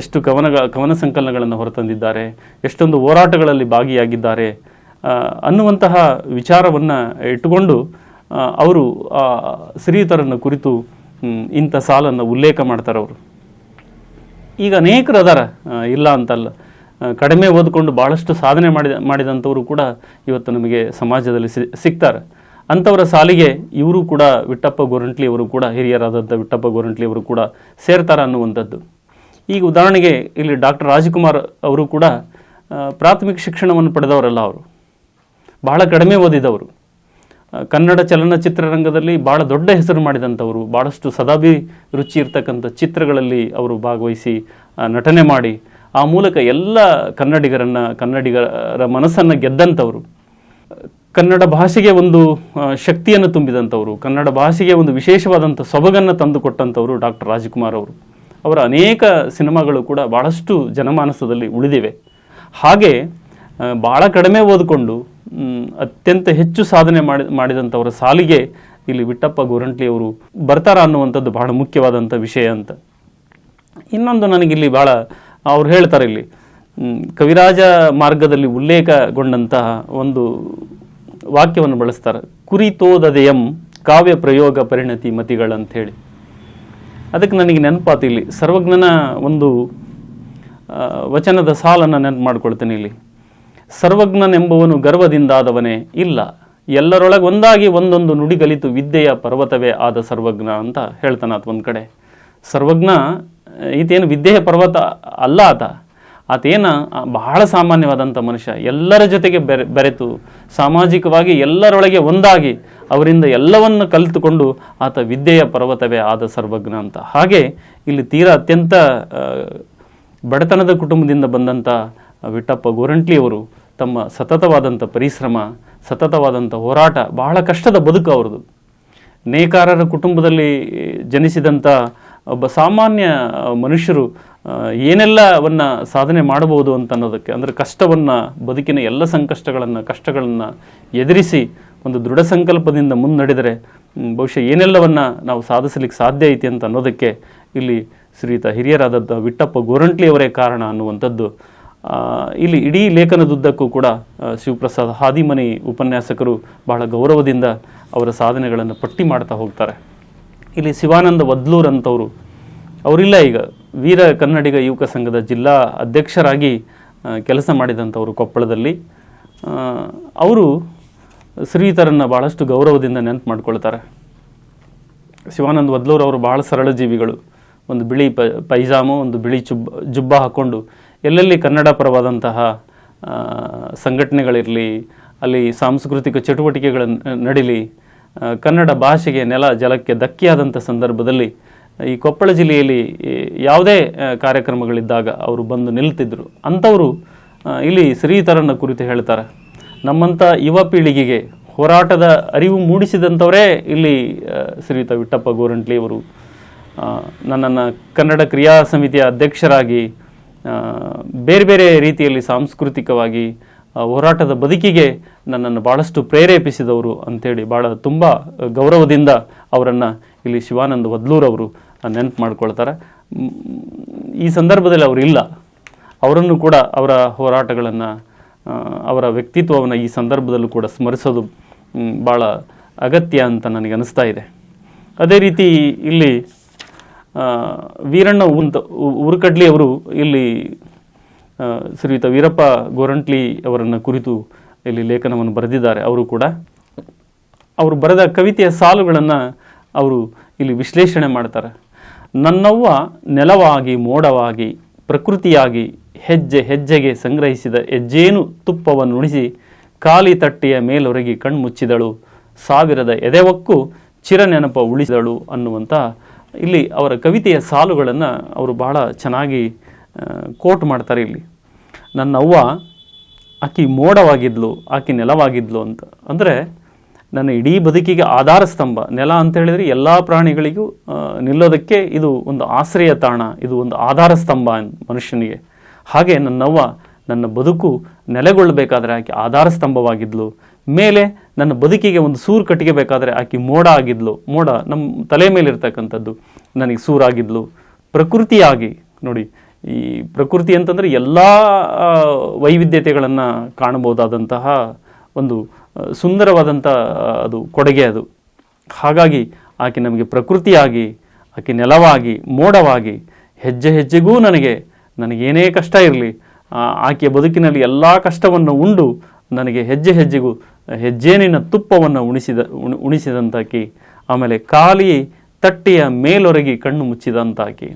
ಎಷ್ಟು ಕವನ ಸಂಕಲನಗಳನ್ನು ಹೊರತಂದಿದ್ದಾರೆ, ಎಷ್ಟೊಂದು ಹೋರಾಟಗಳಲ್ಲಿ ಭಾಗಿಯಾಗಿದ್ದಾರೆ ಅನ್ನುವಂತಹ ವಿಚಾರವನ್ನು ಇಟ್ಟುಕೊಂಡು ಅವರು ಶ್ರೀಯುತರನ್ನು ಕುರಿತು ಇಂಥ ಸಾಲನ್ನು ಉಲ್ಲೇಖ ಮಾಡ್ತಾರೆ ಅವರು. ಈಗ ಅನೇಕರು ಅದಾರ, ಇಲ್ಲ ಅಂತಲ್ಲ, ಕಡಿಮೆ ಓದಿಕೊಂಡು ಭಾಳಷ್ಟು ಸಾಧನೆ ಮಾಡಿದಂಥವರು ಕೂಡ ಇವತ್ತು ನಮಗೆ ಸಮಾಜದಲ್ಲಿ ಸಿಗ್ತಾರೆ. ಅಂಥವರ ಸಾಲಿಗೆ ಇವರು ಕೂಡ ವಿಠಪ್ಪ ಗೋರಂಟ್ಲಿ ಅವರು ಕೂಡ, ಹಿರಿಯರಾದಂಥ ವಿಠಪ್ಪ ಗೋರಂಟ್ಲಿ ಅವರು ಕೂಡ ಸೇರ್ತಾರೆ ಅನ್ನುವಂಥದ್ದು. ಈಗ ಉದಾಹರಣೆಗೆ ಇಲ್ಲಿ ಡಾಕ್ಟರ್ ರಾಜ್ಕುಮಾರ್ ಅವರು ಕೂಡ ಪ್ರಾಥಮಿಕ ಶಿಕ್ಷಣವನ್ನು ಪಡೆದವರಲ್ಲ, ಅವರು ಬಹಳ ಕಡಿಮೆ ಓದಿದವರು. ಕನ್ನಡ ಚಲನಚಿತ್ರರಂಗದಲ್ಲಿ ಭಾಳ ದೊಡ್ಡ ಹೆಸರು ಮಾಡಿದಂಥವರು, ಭಾಳಷ್ಟು ಸದಾಭಿರುಚಿ ಇರ್ತಕ್ಕಂಥ ಚಿತ್ರಗಳಲ್ಲಿ ಅವರು ಭಾಗವಹಿಸಿ ನಟನೆ ಮಾಡಿ ಆ ಮೂಲಕ ಎಲ್ಲ ಕನ್ನಡಿಗರ ಮನಸ್ಸನ್ನು ಗೆದ್ದಂಥವರು, ಕನ್ನಡ ಭಾಷೆಗೆ ಒಂದು ಶಕ್ತಿಯನ್ನು ತುಂಬಿದಂಥವರು, ಕನ್ನಡ ಭಾಷೆಗೆ ಒಂದು ವಿಶೇಷವಾದಂಥ ಸೊಬಗನ್ನು ತಂದುಕೊಟ್ಟಂಥವರು ಡಾಕ್ಟರ್ ರಾಜ್ಕುಮಾರ್ ಅವರು. ಅವರ ಅನೇಕ ಸಿನಿಮಾಗಳು ಕೂಡ ಭಾಳಷ್ಟು ಜನಮಾನಸದಲ್ಲಿ ಉಳಿದಿವೆ. ಹಾಗೆ ಭಾಳ ಕಡಿಮೆ ಓದಿಕೊಂಡು ಅತ್ಯಂತ ಹೆಚ್ಚು ಸಾಧನೆ ಮಾಡಿದಂಥವರ ಸಾಲಿಗೆ ಇಲ್ಲಿ ವಿಠಪ್ಪ ಗೋರಂಟ್ಲಿ ಅವರು ಬರ್ತಾರ ಅನ್ನುವಂಥದ್ದು ಬಹಳ ಮುಖ್ಯವಾದಂಥ ವಿಷಯ ಅಂತ. ಇನ್ನೊಂದು ನನಗಿಲ್ಲಿ ಭಾಳ ಅವ್ರು ಹೇಳ್ತಾರೆ, ಇಲ್ಲಿ ಕವಿರಾಜ ಮಾರ್ಗದಲ್ಲಿ ಉಲ್ಲೇಖಗೊಂಡಂತಹ ಒಂದು ವಾಕ್ಯವನ್ನು ಬಳಸ್ತಾರೆ, ಕುರಿತೋದದೆಯಂ ಕಾವ್ಯ ಪ್ರಯೋಗ ಪರಿಣತಿ ಮತಿಗಳಂಥೇಳಿ. ಅದಕ್ಕೆ ನನಗೆ ನೆನಪಾತು, ಇಲ್ಲಿ ಸರ್ವಜ್ಞನ ಒಂದು ವಚನದ ಸಾಲನ್ನು ನೆನಪು ಮಾಡ್ಕೊಳ್ತೇನೆ. ಇಲ್ಲಿ ಸರ್ವಜ್ಞನೆಂಬುವನು ಗರ್ವದಿಂದಾದವನೇ ಇಲ್ಲ, ಎಲ್ಲರೊಳಗೆ ಒಂದಾಗಿ ಒಂದೊಂದು ನುಡಿ ಕಲಿತು ವಿದ್ಯೆಯ ಪರ್ವತವೇ ಆದ ಸರ್ವಜ್ಞ ಅಂತ ಹೇಳ್ತಾನೆ ಆತ. ಒಂದು ಕಡೆ ಸರ್ವಜ್ಞ ಈತೇನು ವಿದ್ಯೆಯ ಪರ್ವತ ಅಲ್ಲ, ಆತೇನ ಬಹಳ ಸಾಮಾನ್ಯವಾದಂಥ ಮನುಷ್ಯ, ಎಲ್ಲರ ಜೊತೆಗೆ ಬೆರೆತು ಸಾಮಾಜಿಕವಾಗಿ ಎಲ್ಲರೊಳಗೆ ಒಂದಾಗಿ ಅವರಿಂದ ಎಲ್ಲವನ್ನು ಕಲಿತುಕೊಂಡು ಆತ ವಿದ್ಯೆಯ ಪರ್ವತವೇ ಆದ ಸರ್ವಜ್ಞ ಅಂತ. ಹಾಗೆ ಇಲ್ಲಿ ತೀರಾ ಅತ್ಯಂತ ಬಡತನದ ಕುಟುಂಬದಿಂದ ಬಂದಂಥ ವಿಠಪ್ಪ ಗೋರಂಟ್ಲಿಯವರು ತಮ್ಮ ಸತತವಾದಂಥ ಪರಿಶ್ರಮ, ಸತತವಾದಂಥ ಹೋರಾಟ, ಬಹಳ ಕಷ್ಟದ ಬದುಕು ಅವ್ರದ್ದು. ನೇಕಾರರ ಕುಟುಂಬದಲ್ಲಿ ಜನಿಸಿದಂಥ ಒಬ್ಬ ಸಾಮಾನ್ಯ ಮನುಷ್ಯರು ಏನೆಲ್ಲವನ್ನು ಸಾಧನೆ ಮಾಡಬಹುದು ಅಂತ ಅನ್ನೋದಕ್ಕೆ, ಅಂದರೆ ಕಷ್ಟವನ್ನು, ಬದುಕಿನ ಎಲ್ಲ ಕಷ್ಟಗಳನ್ನು ಎದುರಿಸಿ ಒಂದು ದೃಢ ಸಂಕಲ್ಪದಿಂದ ಮುನ್ನಡೆದರೆ ಬಹುಶಃ ಏನೆಲ್ಲವನ್ನು ನಾವು ಸಾಧಿಸಲಿಕ್ಕೆ ಸಾಧ್ಯ ಐತಿ ಅಂತ ಅನ್ನೋದಕ್ಕೆ ಇಲ್ಲಿ ಶ್ರೀಯುತ ಹಿರಿಯರಾದದ್ದು ವಿಠಪ್ಪ ಗೋರಂಟ್ಲಿಯವರೇ ಕಾರಣ ಅನ್ನುವಂಥದ್ದು ಇಲ್ಲಿ ಇಡೀ ಲೇಖನದುದ್ದಕ್ಕೂ ಕೂಡ ಶಿವಪ್ರಸಾದ್ ಹಾದಿಮನಿ ಉಪನ್ಯಾಸಕರು ಬಹಳ ಗೌರವದಿಂದ ಅವರ ಸಾಧನೆಗಳನ್ನು ಪಟ್ಟಿ ಮಾಡ್ತಾ ಹೋಗ್ತಾರೆ. ಇಲ್ಲಿ ಶಿವಾನಂದ ವದ್ಲೂರ್ ಅಂತವರು, ಅವರಿಲ್ಲ, ಈಗ ವೀರ ಕನ್ನಡಿಗ ಯುವಕ ಸಂಘದ ಜಿಲ್ಲಾ ಅಧ್ಯಕ್ಷರಾಗಿ ಕೆಲಸ ಮಾಡಿದಂಥವರು ಕೊಪ್ಪಳದಲ್ಲಿ. ಅವರು ಶ್ರೀಯುತರನ್ನು ಭಾಳಷ್ಟು ಗೌರವದಿಂದ ನೆನಪು ಮಾಡ್ಕೊಳ್ತಾರೆ. ಶಿವಾನಂದ ವದ್ಲೂರ್ ಅವರು ಭಾಳ ಸರಳ ಜೀವಿಗಳು, ಒಂದು ಬಿಳಿ ಪೈಜಾಮು, ಒಂದು ಬಿಳಿ ಜುಬ್ಬ ಹಾಕ್ಕೊಂಡು ಎಲ್ಲೆಲ್ಲಿ ಕನ್ನಡ ಪರವಾದಂತಹ ಸಂಘಟನೆಗಳಿರಲಿ, ಅಲ್ಲಿ ಸಾಂಸ್ಕೃತಿಕ ಚಟುವಟಿಕೆಗಳ ನಡೀಲಿ, ಕನ್ನಡ ಭಾಷೆಗೆ ನೆಲ ಜಲಕ್ಕೆ ಧಕ್ಕೆಯಾದಂಥ ಸಂದರ್ಭದಲ್ಲಿ ಈ ಕೊಪ್ಪಳ ಜಿಲ್ಲೆಯಲ್ಲಿ ಯಾವುದೇ ಕಾರ್ಯಕ್ರಮಗಳಿದ್ದಾಗ ಅವರು ಬಂದು ನಿಲ್ತಿದ್ದರು. ಅಂಥವರು ಇಲ್ಲಿ ಶ್ರೀಯುತರನ್ನು ಕುರಿತು ಹೇಳ್ತಾರೆ. ನಮ್ಮಂಥ ಯುವ ಪೀಳಿಗೆಗೆ ಹೋರಾಟದ ಅರಿವು ಮೂಡಿಸಿದಂಥವರೇ ಇಲ್ಲಿ ಶ್ರೀಯುತ ವಿಠಪ್ಪ ಗೋರಂಟ್ಲಿಯವರು. ನನ್ನನ್ನು ಕನ್ನಡ ಕ್ರಿಯಾ ಸಮಿತಿಯ ಅಧ್ಯಕ್ಷರಾಗಿ ಬೇರೆ ಬೇರೆ ರೀತಿಯಲ್ಲಿ ಸಾಂಸ್ಕೃತಿಕವಾಗಿ ಹೋರಾಟದ ಬದುಕಿಗೆ ನನ್ನನ್ನು ಭಾಳಷ್ಟು ಪ್ರೇರೇಪಿಸಿದವರು ಅಂಥೇಳಿ ಭಾಳ ತುಂಬ ಗೌರವದಿಂದ ಅವರನ್ನು ಇಲ್ಲಿ ಶಿವಾನಂದ ವದ್ಲೂರ್ ಅವರು ನೆನಪು ಮಾಡ್ಕೊಳ್ತಾರೆ. ಈ ಸಂದರ್ಭದಲ್ಲಿ ಅವರಿಲ್ಲ, ಅವರನ್ನು ಕೂಡ ಅವರ ಹೋರಾಟಗಳನ್ನು, ಅವರ ವ್ಯಕ್ತಿತ್ವವನ್ನು ಈ ಸಂದರ್ಭದಲ್ಲೂ ಕೂಡ ಸ್ಮರಿಸೋದು ಭಾಳ ಅಗತ್ಯ ಅಂತ ನನಗೆ ಅನಿಸ್ತಾ ಇದೆ. ಅದೇ ರೀತಿ ಇಲ್ಲಿ ವೀರಣ್ಣ ಉರುಕಡ್ಲಿ ಅವರು ಇಲ್ಲಿ ಶ್ರೀಯುತ ವೀರಪ್ಪ ಗೋರಂಟ್ಲಿ ಅವರನ್ನು ಕುರಿತು ಇಲ್ಲಿ ಲೇಖನವನ್ನು ಬರೆದಿದ್ದಾರೆ. ಅವರು ಕೂಡ ಅವರು ಬರೆದ ಕವಿತೆಯ ಸಾಲುಗಳನ್ನು ಅವರು ಇಲ್ಲಿ ವಿಶ್ಲೇಷಣೆ ಮಾಡ್ತಾರೆ. ನನ್ನವ್ವ ನೆಲವಾಗಿ ಮೋಡವಾಗಿ ಪ್ರಕೃತಿಯಾಗಿ ಹೆಜ್ಜೆ ಹೆಜ್ಜೆಗೆ ಸಂಗ್ರಹಿಸಿದ ಹೆಜ್ಜೇನು ತುಪ್ಪವನ್ನುಣಿಸಿ ಖಾಲಿ ತಟ್ಟೆಯ ಮೇಲೊರಗಿ ಕಣ್ಮುಚ್ಚಿದಳು, ಸಾವಿರದ ಎದೆವಕ್ಕೂ ಚಿರನೆನಪ ಉಳಿಸಿದಳು ಅನ್ನುವಂಥ ಇಲ್ಲಿ ಅವರ ಕವಿತೆಯ ಸಾಲುಗಳನ್ನು ಅವರು ಬಹಳ ಚೆನ್ನಾಗಿ ಕೋಟ್ ಮಾಡ್ತಾರೆ. ಇಲ್ಲಿ ನನ್ನವ್ವ ಆಕಿ ಮೋಡವಾಗಿದ್ಲು, ಆಕಿ ನೆಲವಾಗಿದ್ಲು ಅಂತ. ಅಂದರೆ ನನ್ನ ಇಡೀ ಬದುಕಿಗೆ ಆಧಾರ ಸ್ತಂಭ. ನೆಲ ಅಂತ ಹೇಳಿದರೆ ಎಲ್ಲ ಪ್ರಾಣಿಗಳಿಗೂ ನಿಲ್ಲೋದಕ್ಕೆ ಇದು ಒಂದು ಆಶ್ರಯ ತಾಣ, ಇದು ಒಂದು ಆಧಾರ ಸ್ತಂಭ ಮನುಷ್ಯನಿಗೆ. ಹಾಗೆ ನನ್ನವ್ವ ನನ್ನ ಬದುಕು ನೆಲೆಗೊಳ್ಳಬೇಕಾದ್ರೆ ಆಕೆ ಆಧಾರ ಸ್ತಂಭವಾಗಿದ್ಲು. ಮೇಲೆ ನನ್ನ ಬದುಕಿಗೆ ಒಂದು ಸೂರು ಕಟ್ಟಿಗೆಬೇಕಾದ್ರೆ ಆಕೆ ಮೋಡ ಆಗಿದ್ಲು. ಮೋಡ ನಮ್ಮ ತಲೆ ಮೇಲಿರ್ತಕ್ಕಂಥದ್ದು ನನಗೆ ಸೂರಾಗಿದ್ಲು. ಪ್ರಕೃತಿಯಾಗಿ ನೋಡಿ, ಈ ಪ್ರಕೃತಿ ಅಂತಂದರೆ ಎಲ್ಲ ವೈವಿಧ್ಯತೆಗಳನ್ನು ಕಾಣಬಹುದಾದಂತಹ ಒಂದು ಸುಂದರವಾದಂಥ ಅದು ಕೊಡುಗೆ ಅದು. ಹಾಗಾಗಿ ಆಕೆ ನಮಗೆ ಪ್ರಕೃತಿಯಾಗಿ, ಆಕೆ ನೆಲವಾಗಿ, ಮೋಡವಾಗಿ, ಹೆಜ್ಜೆ ಹೆಜ್ಜೆಗೂ ನನಗೇನೇ ಕಷ್ಟ ಇರಲಿ ಆಕೆಯ ಬದುಕಿನಲ್ಲಿ ಎಲ್ಲ ಕಷ್ಟವನ್ನು ಉಂಡು ನನಗೆ ಹೆಜ್ಜೆ ಹೆಜ್ಜೆಗೂ ಹೆಜ್ಜೇನಿನ ತುಪ್ಪವನ್ನು ಉಣಿಸಿದಂತಾಕಿ. ಆಮೇಲೆ ಖಾಲಿ ತಟ್ಟೆಯ ಮೇಲೊರಗಿ ಕಣ್ಣು ಮುಚ್ಚಿದಂತಾಕಿ.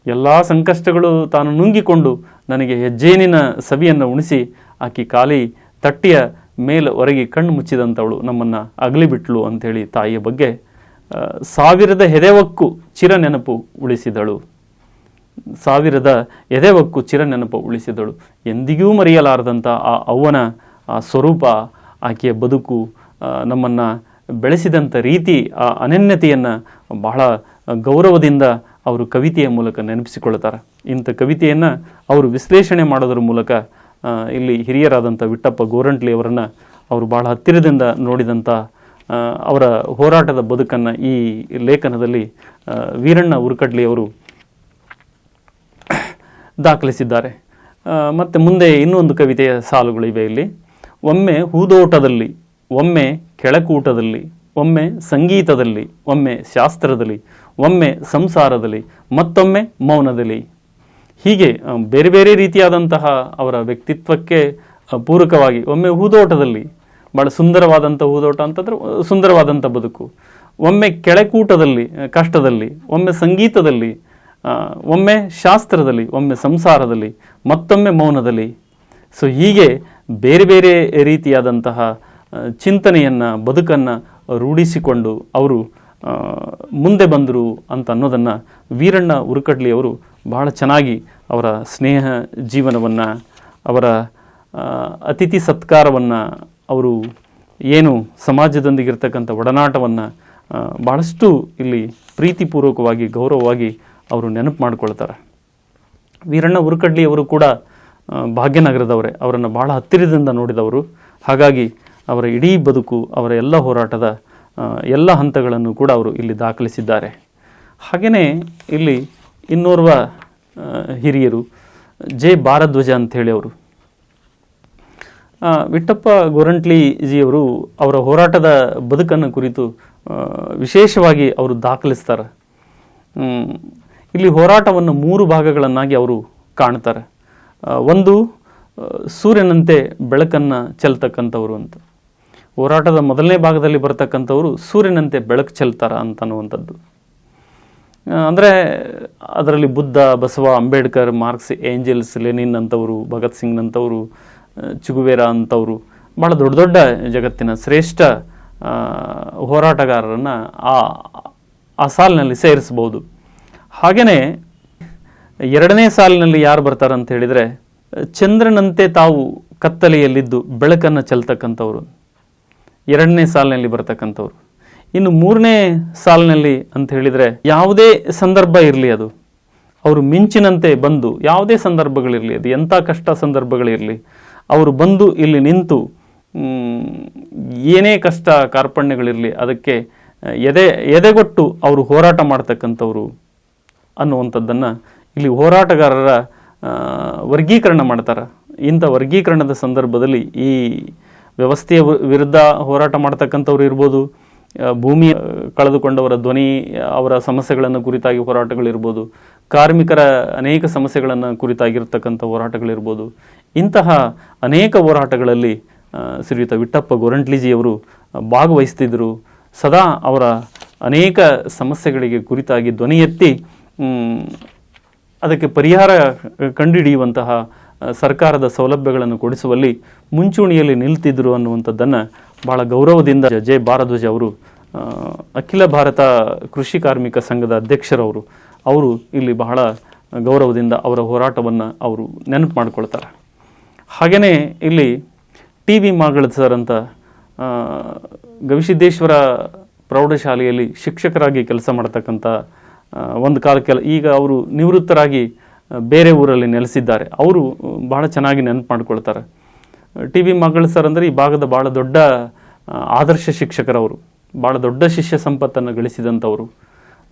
ಎಲ್ಲ ಸಂಕಷ್ಟಗಳು ತಾನು ನುಂಗಿಕೊಂಡು ನನಗೆ ಹೆಜ್ಜೇನಿನ ಸವಿಯನ್ನು ಉಣಿಸಿ ಆಕಿ ಖಾಲಿ ತಟ್ಟೆಯ ಮೇಲೆ ಹೊರಗೆ ಕಣ್ಣು ಮುಚ್ಚಿದಂಥವಳು, ನಮ್ಮನ್ನು ಅಗಲಿಬಿಟ್ಲು ಅಂಥೇಳಿ ತಾಯಿಯ ಬಗ್ಗೆ ಸಾವಿರದ ಎದೆವಕ್ಕೂ ಚಿರನೆನಪು ಉಳಿಸಿದಳು. ಸಾವಿರದ ಎದೆವಕ್ಕೂ ಚಿರನೆನಪು ಉಳಿಸಿದಳು. ಎಂದಿಗೂ ಮರೆಯಲಾರದಂಥ ಆ ಅವ್ವನ ಆ ಸ್ವರೂಪ, ಆಕೆಯ ಬದುಕು, ನಮ್ಮನ್ನು ಬೆಳೆಸಿದಂಥ ರೀತಿ, ಆ ಅನನ್ಯತೆಯನ್ನು ಬಹಳ ಗೌರವದಿಂದ ಅವರು ಕವಿತೆಯ ಮೂಲಕ ನೆನಪಿಸಿಕೊಳ್ತಾರೆ. ಇಂಥ ಕವಿತೆಯನ್ನು ಅವರು ವಿಶ್ಲೇಷಣೆ ಮಾಡೋದ್ರ ಮೂಲಕ ಇಲ್ಲಿ ಹಿರಿಯರಾದಂಥ ವಿಠ್ಠಪ್ಪ ಗೋರಂಟ್ಲಿ ಅವರನ್ನು ಅವರು ಬಹಳ ಹತ್ತಿರದಿಂದ ನೋಡಿದಂಥ ಅವರ ಹೋರಾಟದ ಬದುಕನ್ನು ಈ ಲೇಖನದಲ್ಲಿ ವೀರಣ್ಣ ಉರ್ಕಡ್ಲಿ ಅವರು ದಾಖಲಿಸಿದ್ದಾರೆ. ಮತ್ತು ಮುಂದೆ ಇನ್ನೊಂದು ಕವಿತೆಯ ಸಾಲುಗಳಿವೆ ಇಲ್ಲಿ. ಒಮ್ಮೆ ಹೂದೋಟದಲ್ಲಿ, ಒಮ್ಮೆ ಕೆಳಕೂಟದಲ್ಲಿ, ಒಮ್ಮೆ ಸಂಗೀತದಲ್ಲಿ, ಒಮ್ಮೆ ಶಾಸ್ತ್ರದಲ್ಲಿ, ಒಮ್ಮೆ ಸಂಸಾರದಲ್ಲಿ, ಮತ್ತೊಮ್ಮೆ ಮೌನದಲ್ಲಿ. ಹೀಗೆ ಬೇರೆ ಬೇರೆ ರೀತಿಯಾದಂತಹ ಅವರ ವ್ಯಕ್ತಿತ್ವಕ್ಕೆ ಪೂರಕವಾಗಿ ಒಮ್ಮೆ ಹೂದೋಟದಲ್ಲಿ, ಭಾಳ ಸುಂದರವಾದಂಥ ಹೂದೋಟ ಅಂತಂದ್ರೆ ಸುಂದರವಾದಂಥ ಬದುಕು, ಒಮ್ಮೆ ಕೆಳಕೂಟದಲ್ಲಿ ಕಷ್ಟದಲ್ಲಿ, ಒಮ್ಮೆ ಸಂಗೀತದಲ್ಲಿ, ಒಮ್ಮೆ ಶಾಸ್ತ್ರದಲ್ಲಿ, ಒಮ್ಮೆ ಸಂಸಾರದಲ್ಲಿ, ಮತ್ತೊಮ್ಮೆ ಮೌನದಲ್ಲಿ. ಸೊ ಹೀಗೆ ಬೇರೆ ಬೇರೆ ರೀತಿಯಾದಂತಹ ಚಿಂತನೆಯನ್ನು, ಬದುಕನ್ನು ರೂಢಿಸಿಕೊಂಡು ಅವರು ಮುಂದೆ ಬಂದರು ಅಂತ ಅನ್ನೋದನ್ನು ವೀರಣ್ಣ ಉರ್ಕಡ್ಲಿ ಅವರು ಬಹಳ ಚೆನ್ನಾಗಿ ಅವರ ಸ್ನೇಹ ಜೀವನವನ್ನು, ಅವರ ಅತಿಥಿ ಸತ್ಕಾರವನ್ನು, ಅವರು ಏನು ಸಮಾಜದೊಂದಿಗಿರ್ತಕ್ಕಂಥ ಒಡನಾಟವನ್ನು ಭಾಳಷ್ಟು ಇಲ್ಲಿ ಪ್ರೀತಿಪೂರ್ವಕವಾಗಿ, ಗೌರವವಾಗಿ ಅವರು ನೆನಪು ಮಾಡಿಕೊಳ್ತಾರೆ. ವೀರಣ್ಣ ಉರ್ಕಡ್ಲಿ ಅವರು ಕೂಡ ಭಾಗ್ಯನಗರದವರೇ, ಅವರನ್ನು ಬಹಳ ಹತ್ತಿರದಿಂದ ನೋಡಿದವರು. ಹಾಗಾಗಿ ಅವರ ಇಡೀ ಬದುಕು, ಅವರ ಎಲ್ಲ ಹೋರಾಟದ ಎಲ್ಲ ಹಂತಗಳನ್ನು ಕೂಡ ಅವರು ಇಲ್ಲಿ ದಾಖಲಿಸಿದ್ದಾರೆ. ಹಾಗೆಯೇ ಇಲ್ಲಿ ಇನ್ನೋರ್ವ ಹಿರಿಯರು ಜೆ ಭಾರದ್ವಾಜ ಅಂಥೇಳಿ ಅವರು, ವಿಠ್ಠಪ್ಪ ಗೋರಂಟ್ಲಿಜಿಯವರು ಅವರ ಹೋರಾಟದ ಬದುಕನ್ನು ಕುರಿತು ವಿಶೇಷವಾಗಿ ಅವರು ದಾಖಲಿಸ್ತಾರೆ. ಇಲ್ಲಿ ಹೋರಾಟವನ್ನು 3 ಭಾಗಗಳನ್ನಾಗಿ ಅವರು ಕಾಣ್ತಾರೆ. ಒಂದು, ಸೂರ್ಯನಂತೆ ಬೆಳಕನ್ನು ಚೆಲ್ತಕ್ಕಂಥವ್ರು ಅಂತ. ಹೋರಾಟದ ಮೊದಲನೇ ಭಾಗದಲ್ಲಿ ಬರ್ತಕ್ಕಂಥವ್ರು ಸೂರ್ಯನಂತೆ ಬೆಳಕು ಚೆಲ್ತಾರ ಅಂತನ್ನುವಂಥದ್ದು. ಅಂದರೆ ಅದರಲ್ಲಿ Buddha, Basava, Ambedkar, marks, angels, Lenin ಅಂಥವರು, ಭಗತ್ ಸಿಂಗ್ನಂಥವರು, ಚುಗುವೇರಾ ಅಂಥವರು ಭಾಳ ದೊಡ್ಡ ದೊಡ್ಡ ಜಗತ್ತಿನ ಶ್ರೇಷ್ಠ ಹೋರಾಟಗಾರರನ್ನು ಆ ಸಾಲಿನಲ್ಲಿ ಸೇರಿಸ್ಬೋದು. ಹಾಗೆಯೇ ಎರಡನೇ ಸಾಲಿನಲ್ಲಿ ಯಾರು ಬರ್ತಾರೆ ಅಂತ ಹೇಳಿದರೆ, ಚಂದ್ರನಂತೆ ತಾವು ಕತ್ತಲೆಯಲ್ಲಿದ್ದು ಬೆಳಕನ್ನು ಚೆಲ್ತಕ್ಕಂಥವ್ರು ಎರಡನೇ ಸಾಲಿನಲ್ಲಿ ಬರ್ತಕ್ಕಂಥವ್ರು. ಇನ್ನು 3ನೇ ಸಾಲಿನಲ್ಲಿ ಅಂತ ಹೇಳಿದರೆ, ಯಾವುದೇ ಸಂದರ್ಭ ಇರಲಿ ಅದು ಅವರು ಮಿಂಚಿನಂತೆ ಬಂದು, ಯಾವುದೇ ಸಂದರ್ಭಗಳಿರಲಿ, ಅದು ಎಂಥ ಕಷ್ಟ ಸಂದರ್ಭಗಳಿರಲಿ, ಅವರು ಬಂದು ಇಲ್ಲಿ ನಿಂತು ಏನೇ ಕಷ್ಟ ಕಾರ್ಪಣ್ಯಗಳಿರಲಿ ಅದಕ್ಕೆ ಎದೆಗೊಟ್ಟು ಅವರು ಹೋರಾಟ ಮಾಡ್ತಕ್ಕಂಥವ್ರು ಅನ್ನುವಂಥದ್ದನ್ನು ಇಲ್ಲಿ ಹೋರಾಟಗಾರರ ವರ್ಗೀಕರಣ ಮಾಡ್ತಾರೆ. ಇಂಥ ವರ್ಗೀಕರಣದ ಸಂದರ್ಭದಲ್ಲಿ ಈ ವ್ಯವಸ್ಥೆಯ ವಿರುದ್ಧ ಹೋರಾಟ ಮಾಡ್ತಕ್ಕಂಥವ್ರು ಇರ್ಬೋದು, ಭೂಮಿ ಕಳೆದುಕೊಂಡವರ ಧ್ವನಿ, ಅವರ ಸಮಸ್ಯೆಗಳನ್ನು ಕುರಿತಾಗಿ ಹೋರಾಟಗಳಿರ್ಬೋದು, ಕಾರ್ಮಿಕರ ಅನೇಕ ಸಮಸ್ಯೆಗಳನ್ನು ಕುರಿತಾಗಿರ್ತಕ್ಕಂಥ ಹೋರಾಟಗಳಿರ್ಬೋದು. ಇಂತಹ ಅನೇಕ ಹೋರಾಟಗಳಲ್ಲಿ ಶ್ರೀಯುತ ವಿಠ್ಠಪ್ಪ ಗೋರಂಟ್ಲಿಜಿಯವರು ಭಾಗವಹಿಸ್ತಿದ್ದರು. ಸದಾ ಅವರ ಅನೇಕ ಸಮಸ್ಯೆಗಳಿಗೆ ಕುರಿತಾಗಿ ಧ್ವನಿ ಎತ್ತಿ ಅದಕ್ಕೆ ಪರಿಹಾರ ಕಂಡುಹಿಡಿಯುವಂತಹ ಸರ್ಕಾರದ ಸೌಲಭ್ಯಗಳನ್ನು ಕೊಡಿಸುವಲ್ಲಿ ಮುಂಚೂಣಿಯಲ್ಲಿ ನಿಲ್ತಿದ್ರು ಅನ್ನುವಂಥದ್ದನ್ನು ಭಾಳ ಗೌರವದಿಂದ ಜೆ ಭಾರದ್ವಾಜ್ ಅವರು ಅಖಿಲ ಭಾರತ ಕೃಷಿ ಕಾರ್ಮಿಕ ಸಂಘದ ಅಧ್ಯಕ್ಷರವರು ಅವರು ಇಲ್ಲಿ ಬಹಳ ಗೌರವದಿಂದ ಅವರ ಹೋರಾಟವನ್ನು ಅವರು ನೆನಪು ಮಾಡಿಕೊಳ್ತಾರೆ. ಹಾಗೆಯೇ ಇಲ್ಲಿ ಟಿ ವಿ ಮಾಗಳ್ ಸರ್ ಅಂತ ಗವಿಸಿದ್ದೇಶ್ವರ ಪ್ರೌಢಶಾಲೆಯಲ್ಲಿ ಶಿಕ್ಷಕರಾಗಿ ಕೆಲಸ ಮಾಡ್ತಕ್ಕಂಥ ಒಂದು ಕಾಲ ಈಗ ಅವರು ನಿವೃತ್ತರಾಗಿ ಬೇರೆ ಊರಲ್ಲಿ ನೆಲೆಸಿದ್ದಾರೆ. ಅವರು ಬಹಳ ಚೆನ್ನಾಗಿ ನೆನಪು ಮಾಡ್ಕೊಳ್ತಾರೆ. ಟಿ ವಿ ಮಾಗಳ್ ಸರ್ ಅಂದರೆ ಈ ಭಾಗದ ಭಾಳ ದೊಡ್ಡ ಆದರ್ಶ ಶಿಕ್ಷಕರವರು, ಭಾಳ ದೊಡ್ಡ ಶಿಷ್ಯ ಸಂಪತ್ತನ್ನು ಗಳಿಸಿದಂಥವರು,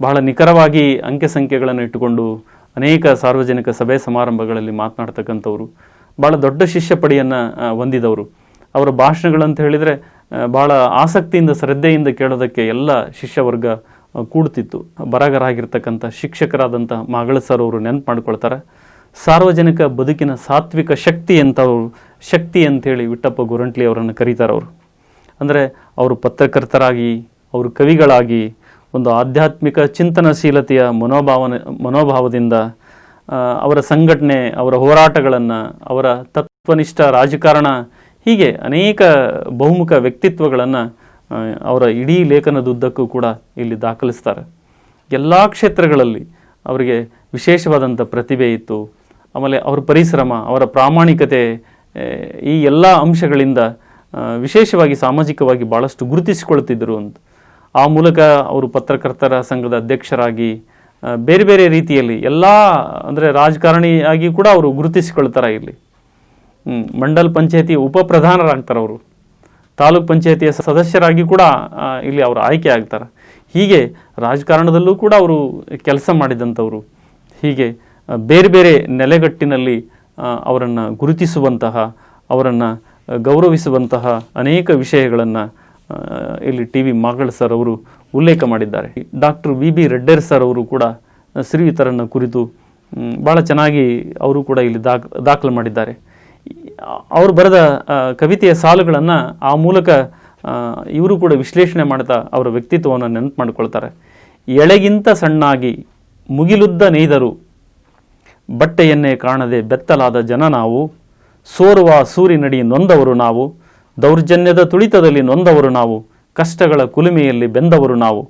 ಬಹಳ ನಿಖರವಾಗಿ ಅಂಕೆ ಸಂಖ್ಯೆಗಳನ್ನು ಇಟ್ಟುಕೊಂಡು ಅನೇಕ ಸಾರ್ವಜನಿಕ ಸಭೆ ಸಮಾರಂಭಗಳಲ್ಲಿ ಮಾತನಾಡ್ತಕ್ಕಂಥವ್ರು, ಭಾಳ ದೊಡ್ಡ ಶಿಷ್ಯ ಪಡಿಯನ್ನು ಹೊಂದಿದವರು. ಅವರ ಭಾಷಣಗಳಂತ ಹೇಳಿದರೆ ಭಾಳ ಆಸಕ್ತಿಯಿಂದ ಶ್ರದ್ಧೆಯಿಂದ ಕೇಳೋದಕ್ಕೆ ಎಲ್ಲ ಶಿಷ್ಯವರ್ಗ ಕೂಡ್ತಿತ್ತು. ಬರಹಗಾರರಾಗಿರ್ತಕ್ಕಂಥ ಶಿಕ್ಷಕರಾದಂಥ ಮಾಗಳ್ ಸರ್ ಅವರು ನೆನಪು ಮಾಡ್ಕೊಳ್ತಾರೆ. ಸಾರ್ವಜನಿಕ ಬದುಕಿನ ಸಾತ್ವಿಕ ಶಕ್ತಿ ಶಕ್ತಿ ಅಂಥೇಳಿ ವಿಠ್ಠಪ್ಪ ಗೋರಂಟ್ಲಿ ಅವರನ್ನು ಕರೀತಾರೆ. ಅವರು ಅಂದರೆ ಅವರು ಪತ್ರಕರ್ತರಾಗಿ, ಅವರು ಕವಿಗಳಾಗಿ, ಒಂದು ಆಧ್ಯಾತ್ಮಿಕ ಚಿಂತನಶೀಲತೆಯ ಮನೋಭಾವದಿಂದ ಅವರ ಸಂಘಟನೆ, ಅವರ ಹೋರಾಟಗಳನ್ನು, ಅವರ ತತ್ವನಿಷ್ಠ ರಾಜಕಾರಣ, ಹೀಗೆ ಅನೇಕ ಬಹುಮುಖ ವ್ಯಕ್ತಿತ್ವಗಳನ್ನು ಅವರ ಇಡೀ ಲೇಖನದುದ್ದಕ್ಕೂ ಕೂಡ ಇಲ್ಲಿ ದಾಖಲಿಸ್ತಾರೆ. ಎಲ್ಲ ಕ್ಷೇತ್ರಗಳಲ್ಲಿ ಅವರಿಗೆ ವಿಶೇಷವಾದಂಥ ಪ್ರತಿಭೆ ಇತ್ತು. ಆಮೇಲೆ ಅವರ ಪರಿಶ್ರಮ, ಅವರ ಪ್ರಾಮಾಣಿಕತೆ, ಈ ಎಲ್ಲ ಅಂಶಗಳಿಂದ ವಿಶೇಷವಾಗಿ ಸಾಮಾಜಿಕವಾಗಿ ಭಾಳಷ್ಟು ಗುರುತಿಸಿಕೊಳ್ತಿದ್ದರು ಅಂತ. ಆ ಮೂಲಕ ಅವರು ಪತ್ರಕರ್ತರ ಸಂಘದ ಅಧ್ಯಕ್ಷರಾಗಿ ಬೇರೆ ಬೇರೆ ರೀತಿಯಲ್ಲಿ ಎಲ್ಲ ಅಂದರೆ ರಾಜಕಾರಣಿಯಾಗಿ ಕೂಡ ಅವರು ಗುರುತಿಸಿಕೊಳ್ತಾರೆ. ಇಲ್ಲಿ ಮಂಡಲ್ ಪಂಚಾಯತಿ ಉಪಪ್ರಧಾನರಾಗ್ತಾರೆ, ಅವರು ತಾಲೂಕ್ ಪಂಚಾಯತಿಯ ಸದಸ್ಯರಾಗಿ ಕೂಡ ಇಲ್ಲಿ ಅವರು ಆಯ್ಕೆ ಆಗ್ತಾರೆ. ಹೀಗೆ ರಾಜಕಾರಣದಲ್ಲೂ ಕೂಡ ಅವರು ಕೆಲಸ ಮಾಡಿದಂಥವರು. ಹೀಗೆ ಬೇರೆ ಬೇರೆ ನೆಲೆಗಟ್ಟಿನಲ್ಲಿ ಅವರನ್ನು ಗುರುತಿಸುವಂತಹ, ಅವರನ್ನು ಗೌರವಿಸುವಂತಹ ಅನೇಕ ವಿಷಯಗಳನ್ನು ಇಲ್ಲಿ ಟಿ ವಿ ಮಾಗಳ್ ಸರ್ ಅವರು ಉಲ್ಲೇಖ ಮಾಡಿದ್ದಾರೆ. ಡಾಕ್ಟರ್ ವಿ ರಡ್ಡೇರ್ ಸರ್ ಅವರು ಕೂಡ ಶ್ರೀಯುತರನ್ನು ಕುರಿತು ಭಾಳ ಚೆನ್ನಾಗಿ ಅವರು ಕೂಡ ಇಲ್ಲಿ ದಾಖಲು ಮಾಡಿದ್ದಾರೆ. ಅವರು ಬರೆದ ಕವಿತೆಯ ಸಾಲುಗಳನ್ನು ಆ ಮೂಲಕ ಇವರು ಕೂಡ ವಿಶ್ಲೇಷಣೆ ಮಾಡ್ತಾ ಅವರ ವ್ಯಕ್ತಿತ್ವವನ್ನು ನೆನಪು ಮಾಡಿಕೊಳ್ತಾರೆ. ಎಳೆಗಿಂತ ಸಣ್ಣಾಗಿ ಮುಗಿಲುದ್ದ ನೇಯ್ದರು, ಬಟ್ಟೆಯನ್ನೇ ಕಾಣದೆ ಬೆತ್ತಲಾದ ಜನ ನಾವು, ಸೋರುವ ಸೂರಿನಡಿ ನೊಂದವರು ನಾವು, ದೌರ್ಜನ್ಯದ ತುಳಿತದಲ್ಲಿ ನೊಂದವರು ನಾವು, ಕಷ್ಟಗಳ ಕುಲುಮೆಯಲ್ಲಿ ಬೆಂದವರು ನಾವು,